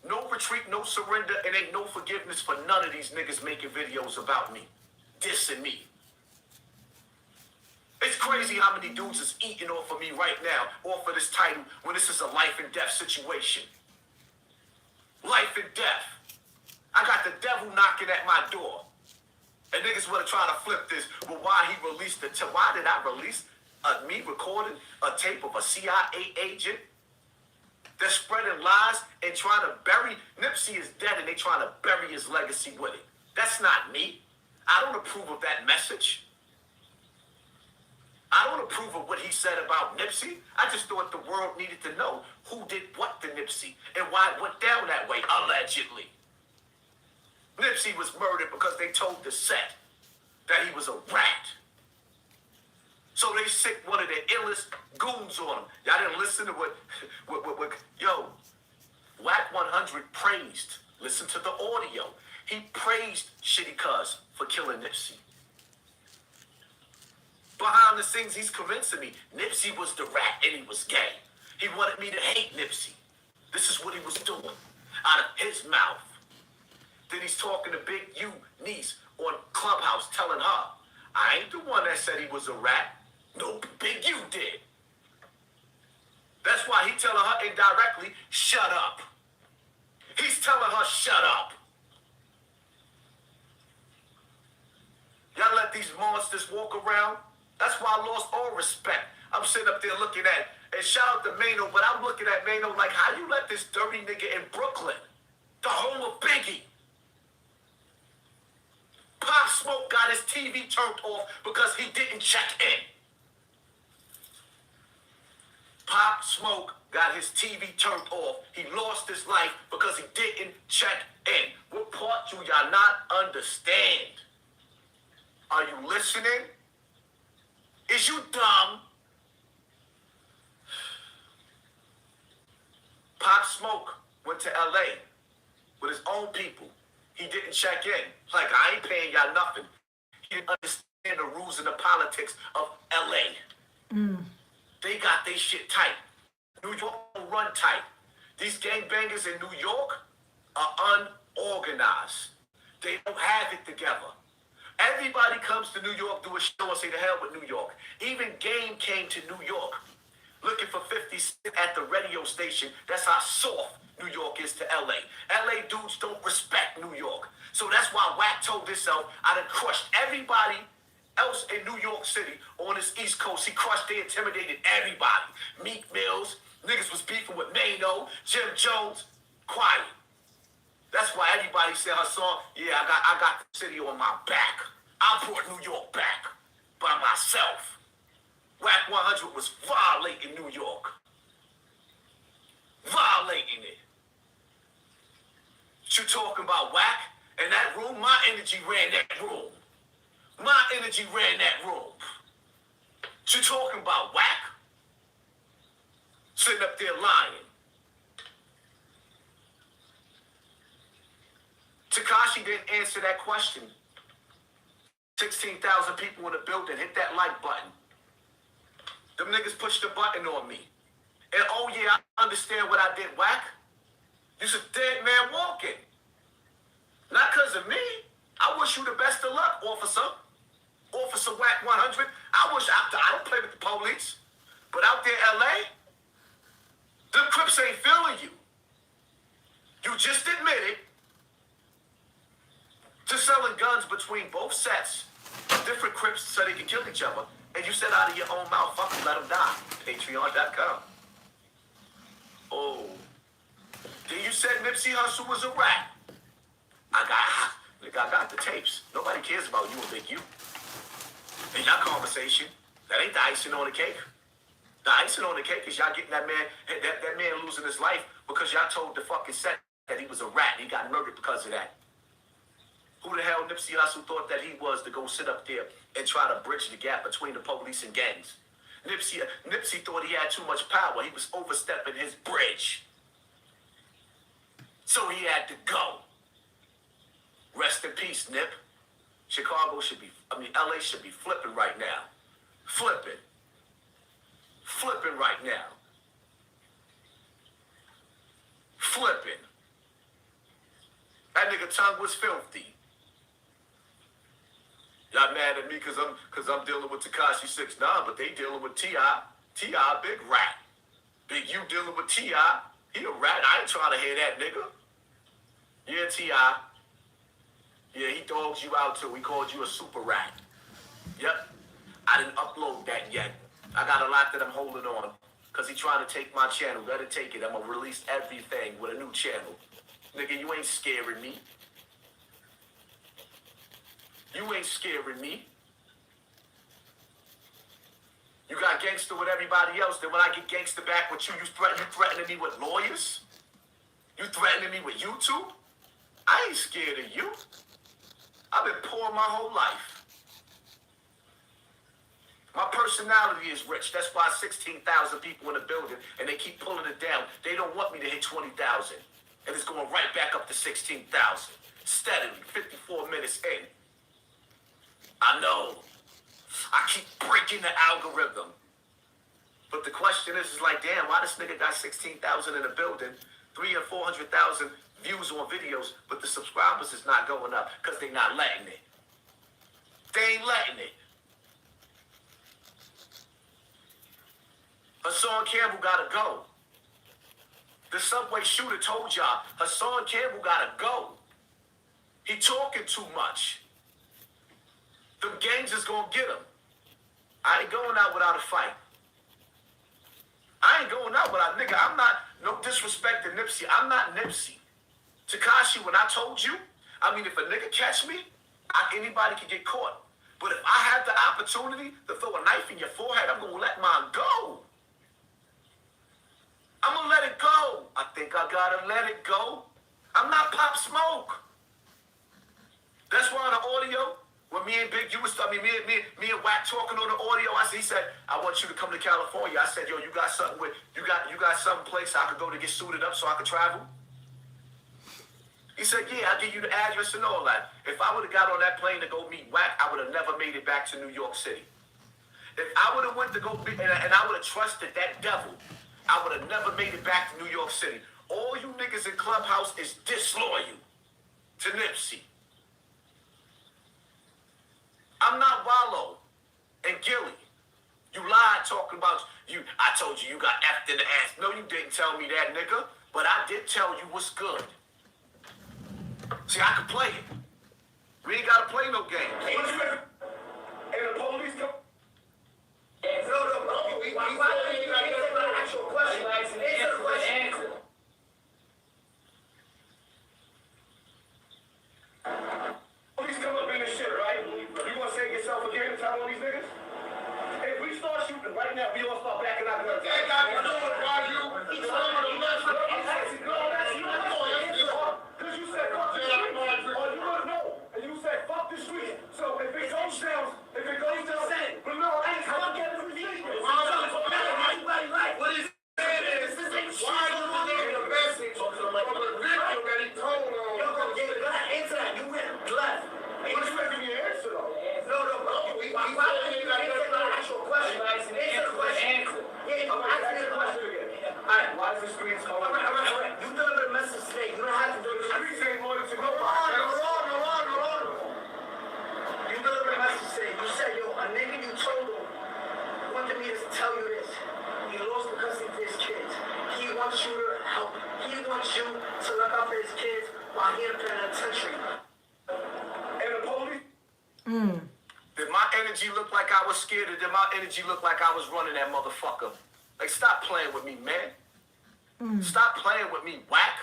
no retreat, no surrender, and ain't no forgiveness for none of these niggas making videos about me, dissing me. It's crazy how many dudes is eating off of me right now, off of this title, when this is a life and death situation. Life and death. I got the devil knocking at my door. And niggas want to try to flip this. Well, why he released the tape? Why did I release me recording a tape of a CIA agent that's spreading lies and trying to bury... Nipsey is dead and they trying to bury his legacy with it. That's not me. I don't approve of that message. I don't approve of what he said about Nipsey. I just thought the world needed to know who did what to Nipsey and why it went down that way, allegedly. Nipsey was murdered because they told the set that he was a rat. So they sick one of their illest goons on him. Y'all didn't listen to what yo, Wack 100 praised. Listen to the audio. He praised Shitty Cuz for killing Nipsey. Behind the scenes, he's convincing me Nipsey was the rat and he was gay. He wanted me to hate Nipsey. This is what he was doing out of his mouth. Then he's talking to Big U niece on Clubhouse, telling her, I ain't the one that said he was a rat. No, Big U did. That's why he telling her indirectly, shut up. He's telling her, shut up. Y'all let these monsters walk around? That's why I lost all respect. I'm sitting up there looking at, and shout out to Mano, but I'm looking at Mano like, how you let this dirty nigga in Brooklyn, the home of Biggie, Pop Smoke got his TV turned off because he didn't check in. Pop Smoke got his TV turned off. He lost his life because he didn't check in. What part do y'all not understand? Are you listening? Is you dumb? Pop Smoke went to LA with his own people. He didn't check in. Like, I ain't paying y'all nothing. He didn't understand the rules and the politics of LA. They got their shit tight. New York don't run tight. These gangbangers in New York are unorganized. They don't have it together. Everybody comes to New York, do a show and say the hell with New York. Even Game came to New York looking for 50 Cent at the radio station. That's how soft New York is to LA. LA dudes don't respect New York. So that's why Wack told himself, I done crushed everybody else in New York City on this East Coast. He crushed, they intimidated everybody. Meek Mills, niggas was beefing with Mano, Jim Jones, quiet. That's why everybody said Haasan, yeah, I got the city on my back. I brought New York back by myself. Wack 100 was violating New York. Violating it. What you talking about, Wack? In that room, my energy ran that room. My energy ran that room. What you talking about, Wack? Sitting up there lying. Tekashi didn't answer that question. 16,000 people in the building. Hit that like button. Them niggas pushed the button on me. And oh yeah, I understand what I did, Wack. You's a dead man walking. Not because of me. I wish you the best of luck, officer. Officer Wack 100. I don't play with the police. But out there in LA, them Crips ain't feeling you. You just admitted to selling guns between both sets, different Crips so they can kill each other. And you said out of your own mouth, fuck them, let them die. Patreon.com. Oh. Then you said Nipsey Hussle was a rat. I got the tapes. Nobody cares about you and Big U. In your conversation, that ain't the icing on the cake. The icing on the cake is y'all getting that man losing his life because y'all told the fucking set that he was a rat and he got murdered because of that. Who the hell Nipsey Hussle thought that he was to go sit up there and try to bridge the gap between the police and gangs? Nipsey thought he had too much power. He was overstepping his bridge. So he had to go. Rest in peace, Nip. LA should be flipping right now. Flipping. Flipping right now. Flipping. That nigga tongue was filthy. Y'all mad at me because I'm dealing with Tekashi 6ix9ine, but they dealing with T.I. T.I. big rat. Big U dealing with T.I. He a rat. I ain't trying to hear that, nigga. Yeah, T.I. Yeah, he dogs you out too. He called you a super rat. Yep. I didn't upload that yet. I got a lot that I'm holding on because he trying to take my channel. Let it take it. I'm going to release everything with a new channel. Nigga, you ain't scaring me. You ain't scaring me. You got gangster with everybody else. Then when I get gangster back with you, you threatening me with lawyers? You threatening me with YouTube? I I ain't scared of you. I've been poor my whole life. My personality is rich. That's why 16,000 people in the building, and they keep pulling it down. They don't want me to hit 20,000. And it's going right back up to 16,000. Steadily, 54 minutes in. I know. I keep breaking the algorithm. But the question is like, damn, why this nigga got 16,000 in the building, 300,000 and 400,000 views on videos, but the subscribers is not going up because they not letting it. They ain't letting it. Haasan Campbell gotta go. The subway shooter told y'all, Haasan Campbell gotta go. He talking too much. Them gangs is gonna get him. I ain't going out without a fight. I ain't going out without nigga. I'm not, no disrespect to Nipsey. I'm not Nipsey. Tekashi, when I told you, I mean, if a nigga catch me, anybody can get caught. But if I have the opportunity to throw a knife in your forehead, I'm gonna let mine go. I'm gonna let it go. I think I gotta let it go. I'm not Pop Smoke. That's why on the audio, when me and Big U was, me and Wack talking on the audio, he said, I want you to come to California. I said, yo, you got something you got some place I could go to get suited up so I could travel? He said, yeah, I'll give you the address and all that. If I would have got on that plane to go meet Wack, I would have never made it back to New York City. If I would have went to go, and I would have trusted that devil, I would have never made it back to New York City. All you niggas in Clubhouse is disloyal to Nipsey. I'm not Wallow and Gilly. You lied talking about you. I told you you got effed in the ass. No, you didn't tell me that, nigga. But I did tell you what's good. See, I can play it. We ain't gotta play no games. And the police come. No. We answer the actual question. Answer the question. Police come up in this shit, right? You gonna say yourself again and tell all these niggas? If we start shooting right now, we all start backing out. Hey, guys, I know what about you. He's talking to us. No, that's you. Because you said, fuck the street. Or you gonna know. And you said, fuck the street. So if it goes down, but no, I ain't come get it from you. What is this? Why are you looking at the message from the victim that he told on? You're gonna get it. Answer that. You went left. What you making me answer though? No. We answer the actual question. Answer the question. Yeah, I'm asking you the question again. Alright, why is the streets calling? Alright. You delivered a message today. You don't have to do the streets ain't loyal to nobody. Hold on. You delivered a message today. You said, yo, a nigga you told him wanted me to tell you this. He lost because of his kids. He wants you to help. He wants you to look out for his kids while he in the penitentiary. And the police. Did my energy look like I was scared, or did my energy look like I was running that motherfucker? Like, stop playing with me, man. Stop playing with me, Wack.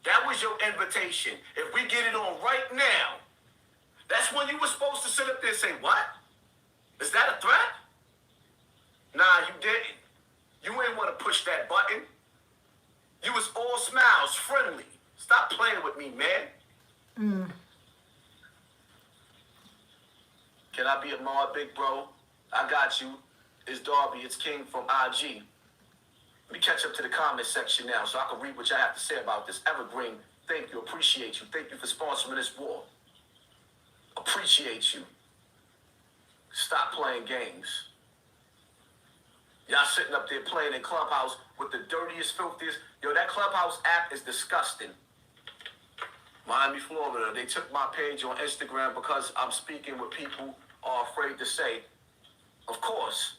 That was your invitation. If we get it on right now, that's when you were supposed to sit up there and say, what? Is that a threat? Nah, you didn't. You ain't want to push that button. You was all smiles, friendly. Stop playing with me, man. Can I be a mod, big bro? I got you. It's Darby. It's King from IG. Let me catch up to the comment section now so I can read what y'all have to say about this. Evergreen, thank you. Appreciate you. Thank you for sponsoring this war. Appreciate you. Stop playing games. Y'all sitting up there playing in Clubhouse with the dirtiest, filthiest. Yo, that Clubhouse app is disgusting. Miami, Florida, they took my page on Instagram because I'm speaking with people are afraid to say. Of course.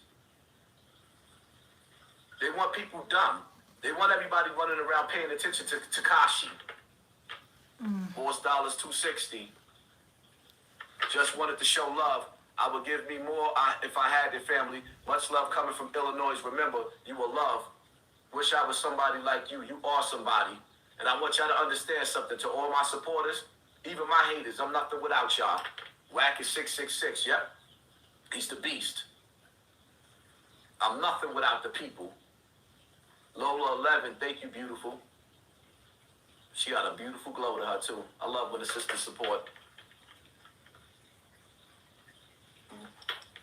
They want people dumb. They want everybody running around paying attention to Tekashi. Boss dollars 260. Just wanted to show love. I would give me more if I had their family. Much love coming from Illinois. Remember, you are loved. Wish I was somebody like you. You are somebody. And I want y'all to understand something. To all my supporters, even my haters, I'm nothing without y'all. Wack is 666, yep. He's the beast. I'm nothing without the people. Lola 11, thank you, beautiful. She got a beautiful glow to her, too. I love when the sisters support.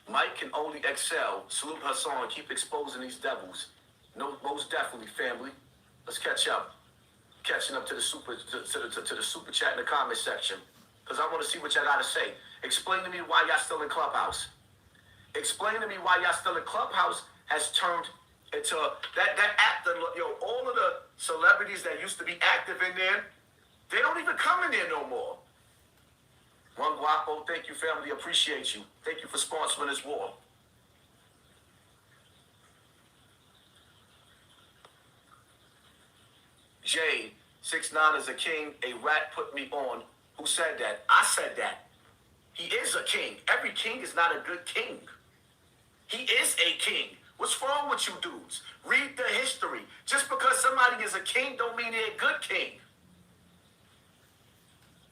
Mike can only excel. Salute Haasan. Keep exposing these devils. No, most definitely, family. Let's catch up. Catching up to the super to the super chat in the comment section. Because I want to see what y'all got to say. Explain to me why y'all still in Clubhouse. Explain to me why y'all still in Clubhouse has turned into that app. All of the celebrities that used to be active in there, they don't even come in there no more. One Guapo, thank you, family. Appreciate you. Thank you for sponsoring this war. Jade, 6'9" is a king. A rat put me on. Who said that? I said that. He is a king. Every king is not a good king. He is a king. What's wrong with you dudes? Read the history. Just because somebody is a king don't mean they're a good king.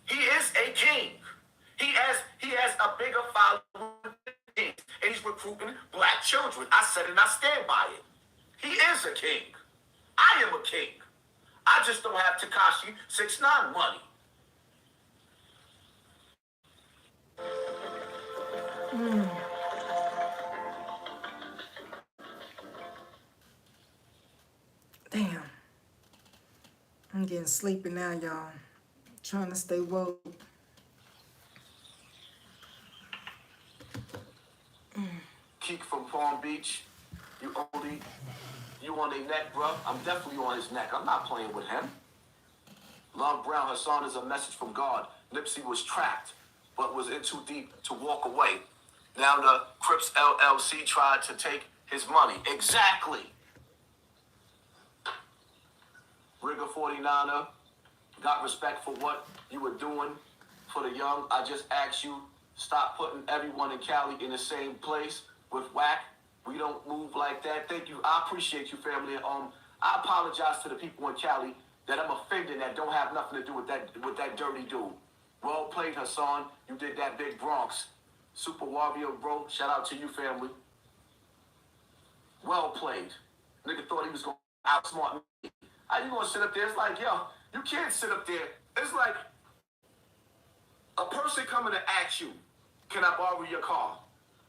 He is a king. He has a bigger following than kings, and he's recruiting black children. I said it and I stand by it. He is a king. I am a king. I just don't have Tekashi 6ix9ine money. Damn. I'm getting sleepy now, y'all. Trying to stay woke. Keek from Palm Beach. You on their neck, bro. I'm definitely on his neck. I'm not playing with him. Love Brown, Haasan is a message from God. Nipsey was trapped, but was in too deep to walk away. Now the Crips LLC tried to take his money. Exactly. Rigger 49er, got respect for what you were doing for the young. I just asked you, stop putting everyone in Cali in the same place with Wack. We don't move like that. Thank you. I appreciate you, family. I apologize to the people in Cali that I'm offending that don't have nothing to do with that dirty dude. Well played, Haasan. You did that big Bronx. Super Warrior, bro. Shout out to you, family. Well played. Nigga thought he was going to outsmart me. How you going to sit up there? It's like, yo, you can't sit up there. It's like a person coming to ask you, can I borrow your car?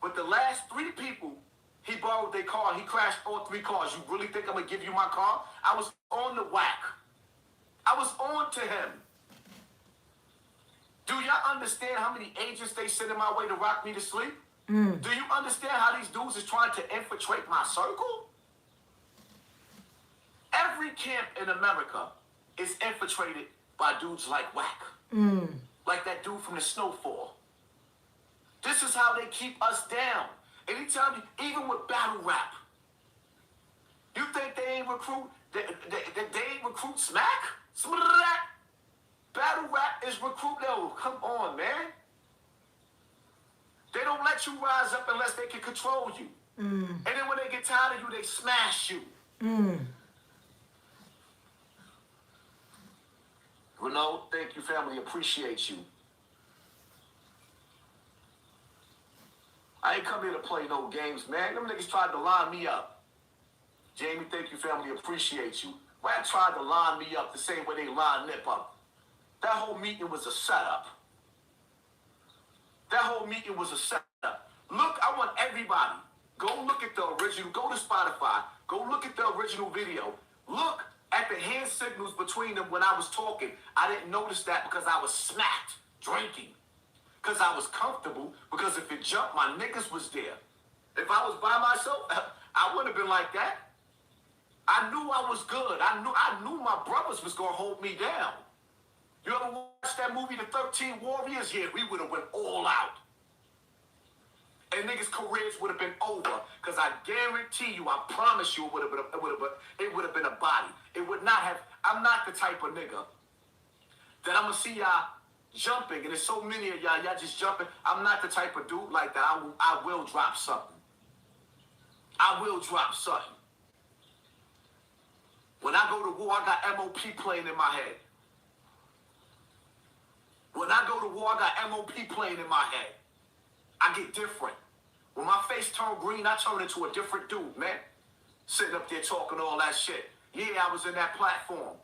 But the last 3 people, he borrowed their car. He crashed all 3 cars. You really think I'm going to give you my car? I was on the Wack. I was on to him. Do y'all understand how many agents they send in my way to rock me to sleep? Do you understand how these dudes is trying to infiltrate my circle? Every camp in America is infiltrated by dudes like Wack. Like that dude from the Snowfall. This is how they keep us down. Anytime, even with battle rap, you think they ain't recruit? They ain't recruit smack? Some of that. Battle rap is recruit. No, come on, man. They don't let you rise up unless they can control you. And then when they get tired of you, they smash you. Renaud, thank you, family. Appreciate you. I ain't come here to play no games, man. Them niggas tried to line me up. Jamie, thank you, family. Appreciate you. Wack tried to line me up the same way they line Nip up. That whole meeting was a setup. That whole meeting was a setup. Look, I want everybody. Go look at the original. Go to Spotify. Go look at the original video. Look at the hand signals between them when I was talking. I didn't notice that because I was smacked drinking. Because I was comfortable. Because if it jumped, my niggas was there. If I was by myself, I wouldn't have been like that. I knew I was good. I knew my brothers was going to hold me down. You ever watch that movie, The 13 Warriors? Yeah, we would have went all out. And niggas' careers would have been over. Because I guarantee you, I promise you, it would have been a body. It would not have. I'm not the type of nigga that I'm going to see y'all jumping. And there's so many of y'all just jumping. I'm not the type of dude like that. I will drop something. I will drop something. When I go to war, I got MOP playing in my head. When I go to war, I got MOP playing in my head. I get different. When my face turn green, I turn into a different dude, man. Sitting up there talking all that shit. Yeah, I was in that platform.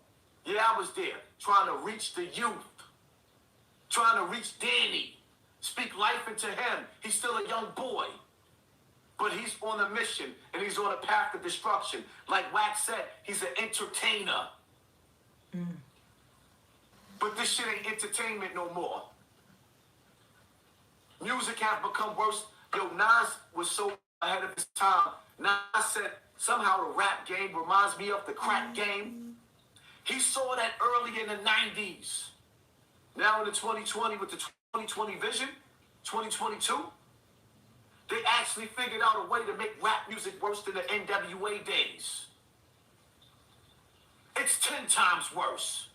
Yeah, I was there, trying to reach the youth, trying to reach Danny, speak life into him. He's still a young boy, but he's on a mission, and he's on a path to destruction. Like Wack said, he's an entertainer. But this shit ain't entertainment no more. Music has become worse. Yo, Nas was so ahead of his time. Nas said, somehow the rap game reminds me of the crack game. He saw that early in the 90s. Now in the 2020, with the 2020 vision, 2022, they actually figured out a way to make rap music worse than the NWA days. It's 10 times worse.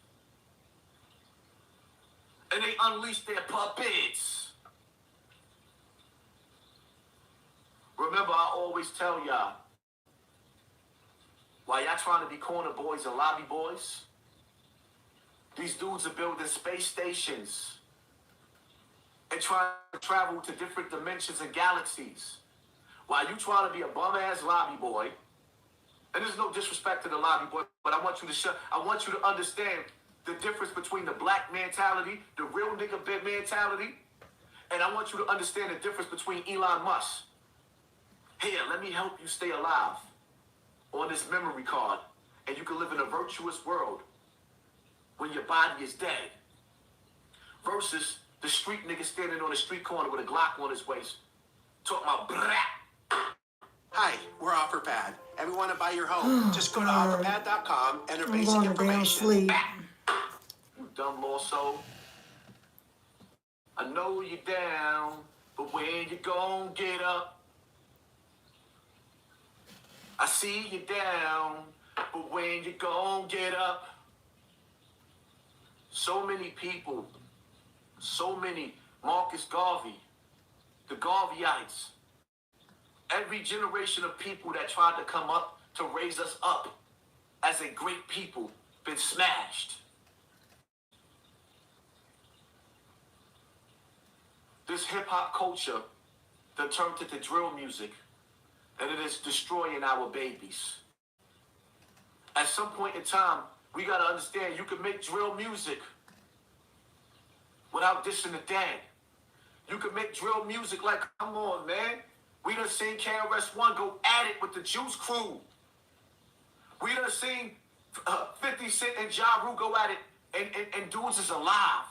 And they unleashed their puppets. Remember, I always tell y'all, while y'all trying to be corner boys and lobby boys, these dudes are building space stations and trying to travel to different dimensions and galaxies. While you trying to be a bum-ass lobby boy, and there's no disrespect to the lobby boy, but I want you to understand the difference between the black mentality, the real nigga mentality, and I want you to understand the difference between Elon Musk. Here, let me help you stay alive on this memory card, and you can live in a virtuous world when your body is dead, versus the street nigga standing on the street corner with a Glock on his waist, talking about brah. Hi, we're OfferPad, and we want to buy your home. Just go to offerpad.com, enter I'm basic going to damn information. sleep. You dumb lost soul. I know you're down, but when you gon' get up? I see you down, but when you gon' get up? So many people, so many, Marcus Garvey, the Garveyites, every generation of people that tried to come up to raise us up as a great people, been smashed. This hip-hop culture that turned into drill music, and it is destroying our babies. At some point in time, we gotta understand you can make drill music without dissing the dead. You can make drill music like, come on, man. We done seen KRS-One go at it with the Juice Crew. We done seen 50 Cent and Ja Rule go at it, and dudes is alive.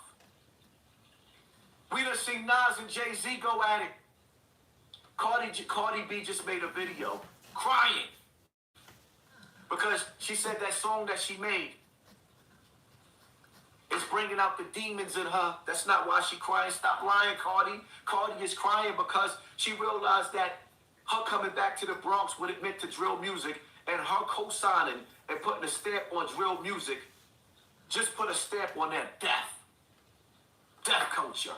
We done seen Nas and Jay-Z go at it. Cardi B just made a video crying because she said that song that she made is bringing out the demons in her. That's not why she crying. Stop lying, Cardi. Cardi is crying because she realized that her coming back to the Bronx, what it meant to drill music, and her co-signing and putting a stamp on drill music just put a stamp on that death culture.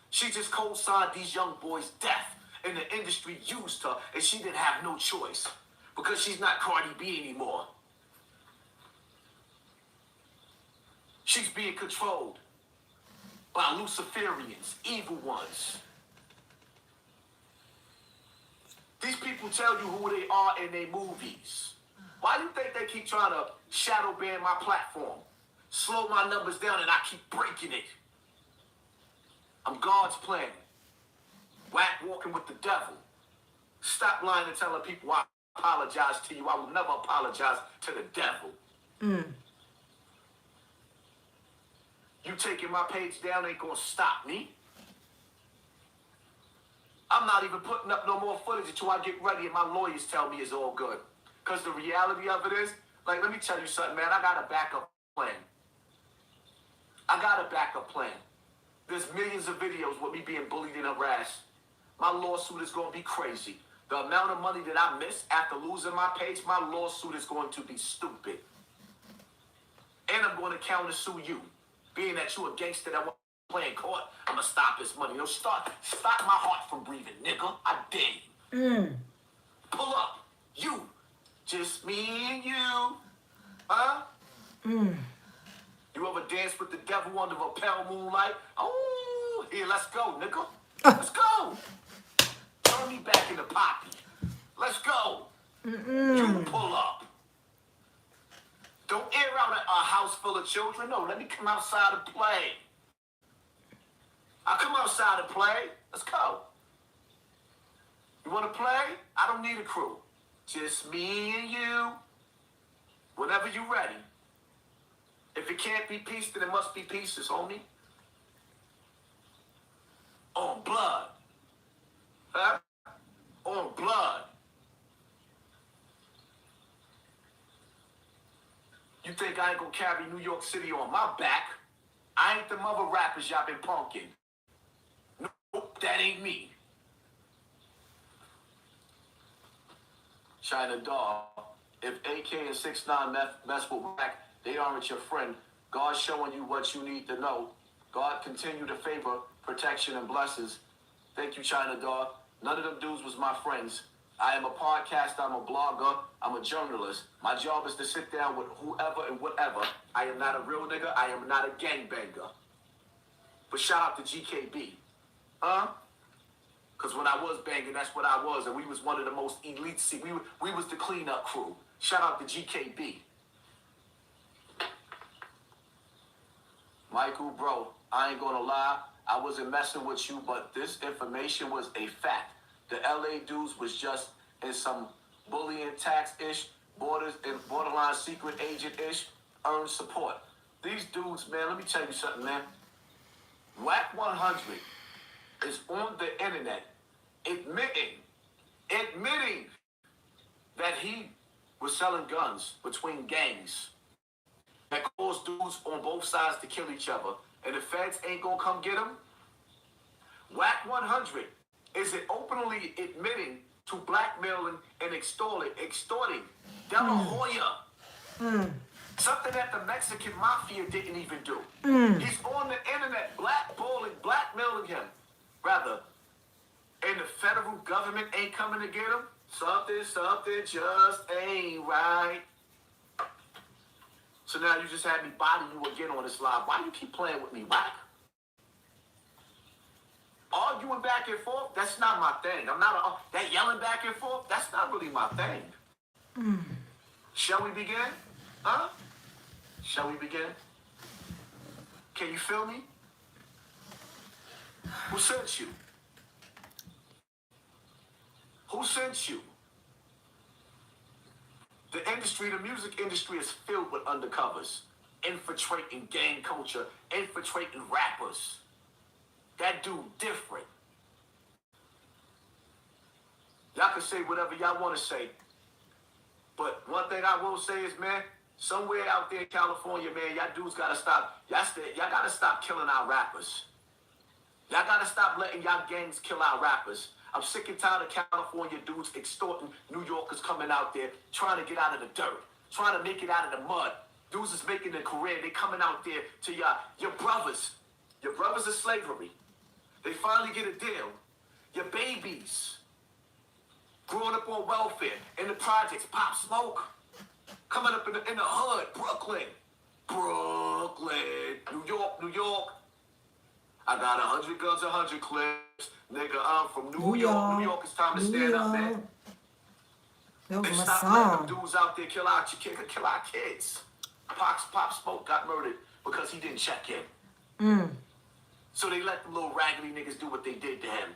She just co-signed these young boys' death, and the industry used her, and she didn't have no choice because she's not Cardi B anymore. She's being controlled by Luciferians, evil ones. These people tell you who they are in their movies. Why do you think they keep trying to shadow ban my platform, slow my numbers down, and I keep breaking it? I'm God's plan. Wack walking with the devil. Stop lying and telling people I apologize to you. I will never apologize to the devil. You taking my page down ain't gonna stop me. I'm not even putting up no more footage until I get ready and my lawyers tell me it's all good. Because the reality of it is, like, let me tell you something, man. I got a backup plan. There's millions of videos with me being bullied and harassed. My lawsuit is going to be crazy. The amount of money that I missed after losing my page, my lawsuit is going to be stupid. And I'm going to counter sue you. Being that you a gangster that want to play in court, I'm going to stop this money. Stop my heart from breathing, nigga. I dare you. Pull up. You. Just me and you. Huh? You ever dance with the devil under a pale moonlight? Oh, here, let's go, nigga. Let's go. Turn me back into Poppy. Let's go. You pull up. Don't air out a house full of children. No, let me come outside and play. I'll come outside and play. Let's go. You want to play? I don't need a crew. Just me and you. Whenever you're ready. If it can't be peace, then it must be pieces, homie. On blood. Huh? On blood. You think I ain't gonna carry New York City on my back? I ain't the mother rappers y'all been punking. Nope, that ain't me. China Dog. If AK and 6ix9ine mess with Wack, they aren't your friend. God's showing you what you need to know. God continue to favor, protection, and blessings. Thank you, China Dog. None of them dudes was my friends. I am a podcaster, I'm a blogger, I'm a journalist. My job is to sit down with whoever and whatever. I am not a real nigga, I am not a gangbanger. But shout out to GKB. Huh? Because when I was banging, that's what I was. And we was one of the most elite. We was the cleanup crew. Shout out to GKB. Michael, bro, I ain't gonna lie. I wasn't messing with you, but this information was a fact. The LA dudes was just in some bullying tax-ish, borderline secret agent-ish, earned support. These dudes, man, let me tell you something, man. Wack 100 is on the internet admitting that he was selling guns between gangs that caused dudes on both sides to kill each other. And the feds ain't gonna come get him. Wack 100 is it openly admitting to blackmailing and extorting De La Hoya. Something that the Mexican mafia didn't even do. He's on the internet blackmailing him. Rather, and the federal government ain't coming to get him. Something just ain't right. So now you just had me body you again on this live. Why do you keep playing with me, Wack? Arguing back and forth, that's not my thing. That yelling back and forth, that's not really my thing. Shall we begin? Huh? Shall we begin? Can you feel me? Who sent you? Who sent you? The industry, the music industry is filled with undercovers, infiltrating gang culture, infiltrating rappers. That dude different. Y'all can say whatever y'all want to say. But one thing I will say is, man, somewhere out there in California, man, y'all dudes gotta stop. Y'all gotta stop killing our rappers. Y'all gotta stop letting y'all gangs kill our rappers. I'm sick and tired of California dudes extorting New Yorkers coming out there, trying to get out of the dirt, trying to make it out of the mud. Dudes is making a career. They coming out there to your brothers. Your brothers are slavery. They finally get a deal. Your babies growing up on welfare in the projects, Pop Smoke, coming up in the hood, Brooklyn, New York. I got 100 guns, 100 clips. Nigga, I'm from New York. New York, it's time to stand up, man. That was And my stop letting song. them dudes out there kill our kids. Pop Smoke got murdered because he didn't check in. So they let the little raggedy niggas do what they did to him.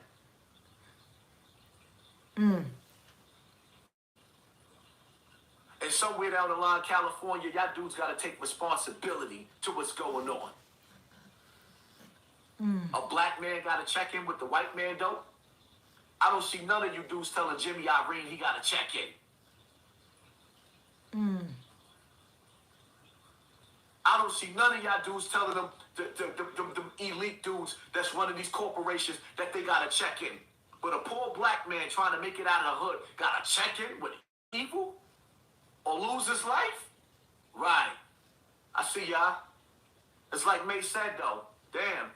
And somewhere down the line, California, y'all dudes gotta take responsibility to what's going on. A black man gotta check in with the white man, though. I don't see none of you dudes telling Jimmy Irene he gotta check in. I don't see none of y'all dudes telling them, the elite dudes that's running these corporations, that they gotta check in. But a poor black man trying to make it out of the hood gotta check in with people or lose his life? Right. I see y'all. It's like May said, though. Damn.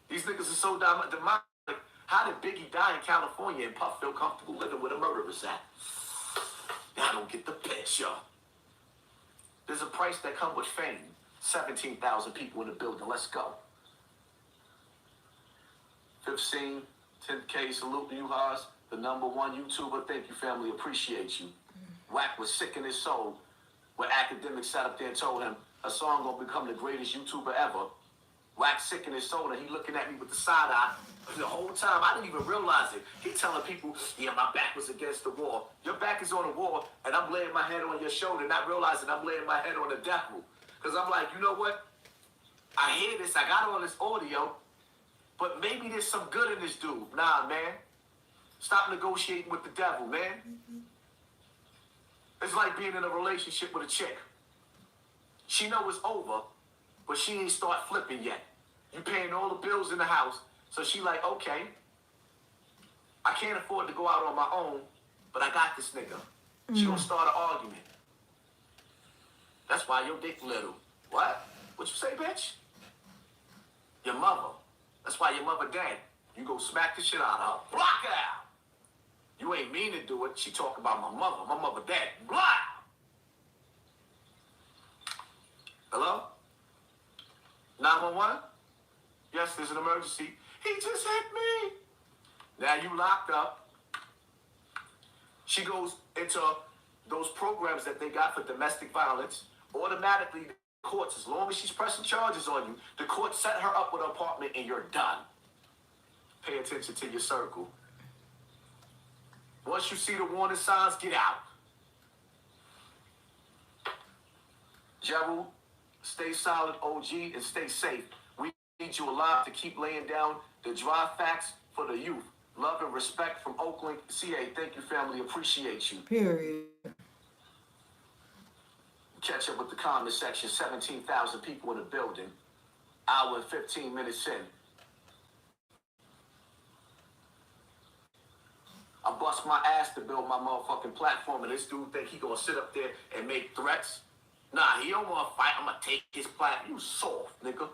These niggas are so demonic. How did Biggie die in California and Puff feel comfortable living with a murderer's at? I don't get the picture. There's a price that comes with fame. 17,000 people in the building. Let's go. 15, 10K, salute to you, Haas. The #1 YouTuber. Thank you, family. Appreciate you. Wack was sick in his soul. where academics sat up there and told him Haasan gonna become the greatest YouTuber ever. Wack sick in his soul, and he looking at me with the side eye. The whole time, I didn't even realize it. He telling people, yeah, my back was against the wall. Your back is on the wall, and I'm laying my head on your shoulder, not realizing I'm laying my head on the devil. Because I'm like, you know what? I hear this, I got all this audio, but maybe there's some good in this dude. Nah, man. Stop negotiating with the devil, man. It's like being in a relationship with a chick. She know it's over, but she ain't start flipping yet. You paying all the bills in the house, so she like, okay, I can't afford to go out on my own, but I got this nigga. She gonna start an argument. That's why your dick little. What? What you say, bitch? Your mother. That's why your mother dead. You go smack the shit out of her. Block her out. You ain't mean to do it. She talking about my mother. My mother dead. Block. Hello? 911? Yes, there's an emergency. He just hit me. Now you locked up. She goes into those programs that they got for domestic violence. Automatically, the courts, as long as she's pressing charges on you, the court set her up with an apartment and you're done. Pay attention to your circle. Once you see the warning signs, get out. Gerald, stay solid, OG, and stay safe. We need you alive to keep laying down the dry facts for the youth. Love and respect from Oakland, CA. Thank you, family. Appreciate you. Period. Catch up with the comment section. 17,000 people in the building. Hour and 15 minutes in. I bust my ass to build my motherfucking platform, and this dude think he gonna sit up there and make threats. Nah, he don't wanna fight. I'm gonna take his platform. You soft, nigga.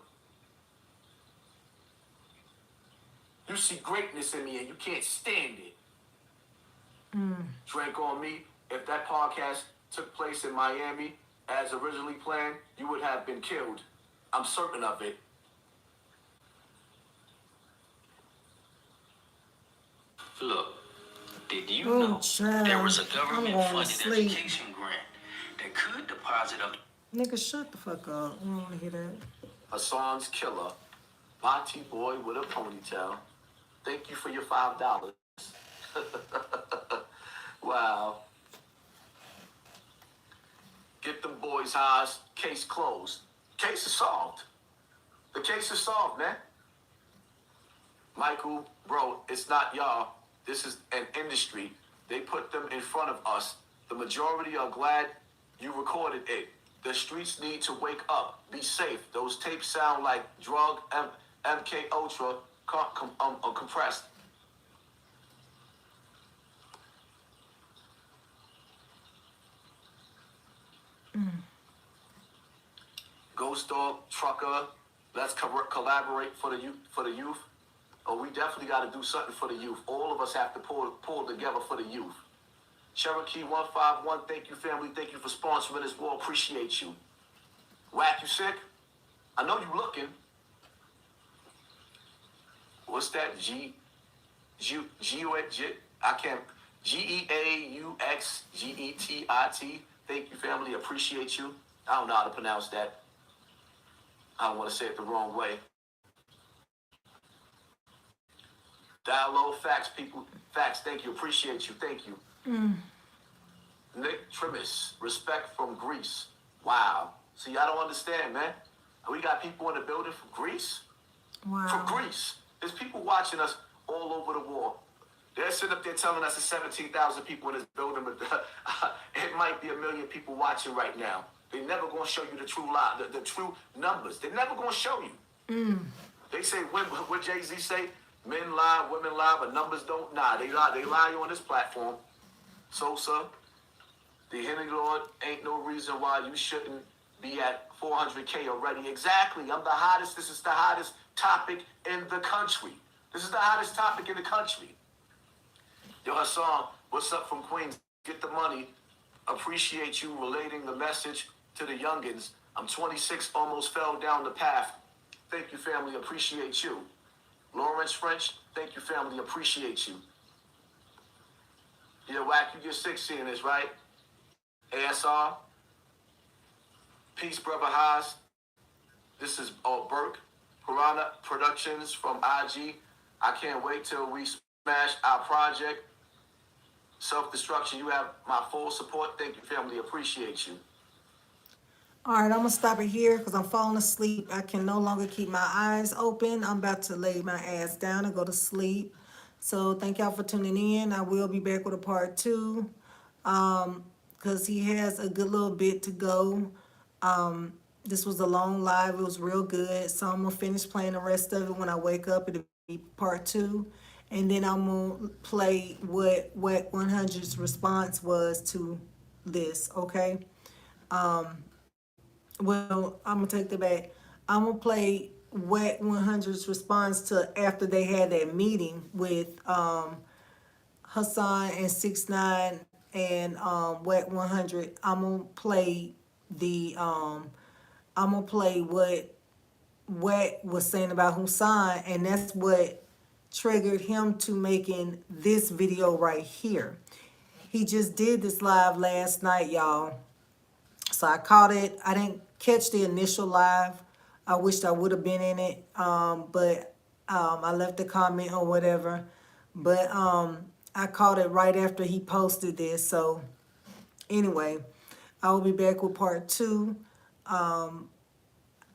You see greatness in me and you can't stand it. Drink on me. If that podcast took place in Miami as originally planned, you would have been killed. I'm certain of it. Look, did you Oh, know child. there was a I'm going to government-funded sleep. education grant that could deposit up Nigga, shut the fuck up. I don't want to hear that. Haasan's killer. Monty boy with a ponytail. Thank you for your $5. Wow. Get them boys highs. Case closed. Case is solved. The case is solved, man. Michael, bro, it's not y'all. This is an industry. They put them in front of us. The majority are glad you recorded it. The streets need to wake up. Be safe. Those tapes sound like drug MK Ultra compressed. Ghost Dog, Trucker, let's collaborate for the youth. Oh, we definitely got to do something for the youth. All of us have to pull together for the youth. Cherokee 151, thank you, family. Thank you for sponsoring this war. Appreciate you. Wack, you sick? I know you looking. What's that? I can't. GEAUXGETIT. Thank you, family. Appreciate you. I don't know how to pronounce that. I don't want to say it the wrong way. Download facts, people. Facts. Thank you. Appreciate you. Thank you. Nick Trimis. Respect from Greece. Wow. See, I don't understand, man. We got people in the building from Greece? Wow. From Greece. There's people watching us all over the world. They're sitting up there telling us there's 17,000 people in this building, but it might be 1 million people watching right now. They're never going to show you the true the true numbers. They're never going to show you. They say, what Jay-Z say? Men lie, women lie, but numbers don't. Nah, they lie on this platform. Sosa, the Henry Lord, ain't no reason why you shouldn't be at 400K already. Exactly. I'm the hottest. This is the hottest topic in the country. This is the hottest topic in the country. Yo, Haasan, what's up from Queens? Get the money. Appreciate you relating the message to the youngins. I'm 26, almost fell down the path. Thank you, family. Appreciate you. Lawrence French, thank you, family. Appreciate you. Yeah, Wack, you get 6 seeing this, right? ASR, Peace, brother Haas. This is Burke, Piranha Productions from IG. I can't wait till we smash our project. Self-destruction, you have my full support. Thank you, family. Appreciate you. All right, I'm gonna stop it here because I'm falling asleep. I can no longer keep my eyes open. I'm about to lay my ass down and go to sleep. So thank y'all for tuning in. I will be back with a part 2 because he has a good little bit to go. This was a long live. It was real good. So I'm gonna finish playing the rest of it when I wake up. It'll be part 2. And then I'm gonna play what Wack 100's response was to this, okay? Well, I'm gonna take that back. I'm gonna play Wack 100's response to after they had that meeting with Haasan and 6ix9ine and Wack 100. I'm gonna play what Wack was saying about Haasan, and that's what triggered him to making this video right here. He just did this live last night, y'all. So I caught it. I didn't catch the initial live. I wished I would have been in it, but I left a comment or whatever. But I caught it right after he posted this. So anyway, I will be back with part 2.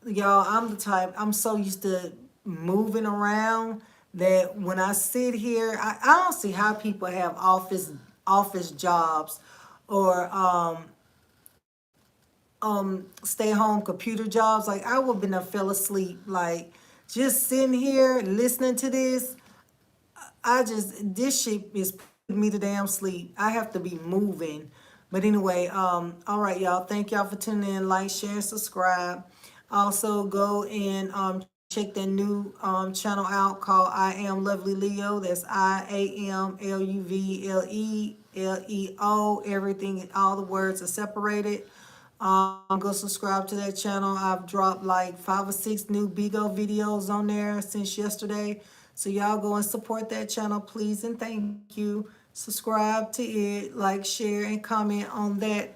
Y'all, I'm so used to moving around that when I sit here, I don't see how people have office jobs or stay home computer jobs. Like I would have been fell asleep. Like just sitting here listening to this, this shit is putting me to damn sleep. I have to be moving. But anyway, all right, y'all. Thank y'all for tuning in. Like, share, subscribe. Also, go and check that new channel out called I Am Lovely Leo. That's IAMLUVLELEO. Everything, all the words are separated. Go subscribe to that channel. I've dropped like 5 or 6 new Bigo videos on there since yesterday. So y'all go and support that channel, please, and thank you. Subscribe to it, like, share, and comment on that,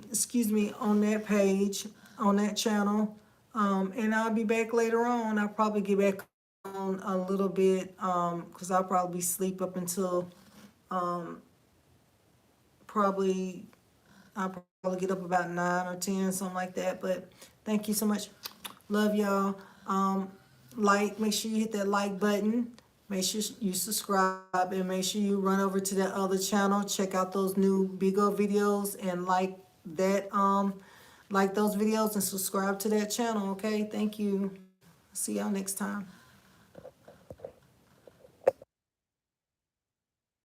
excuse me, on that page, on that channel. And I'll be back later on. I'll probably get back on a little bit, because I'll probably sleep up until, I'll probably get up about 9 or 10, something like that. But thank you so much. Love y'all. Make sure you hit that like button. Make sure you subscribe, and make sure you run over to that other channel. Check out those new Bigo videos and like those videos and subscribe to that channel. Okay, thank you. See y'all next time.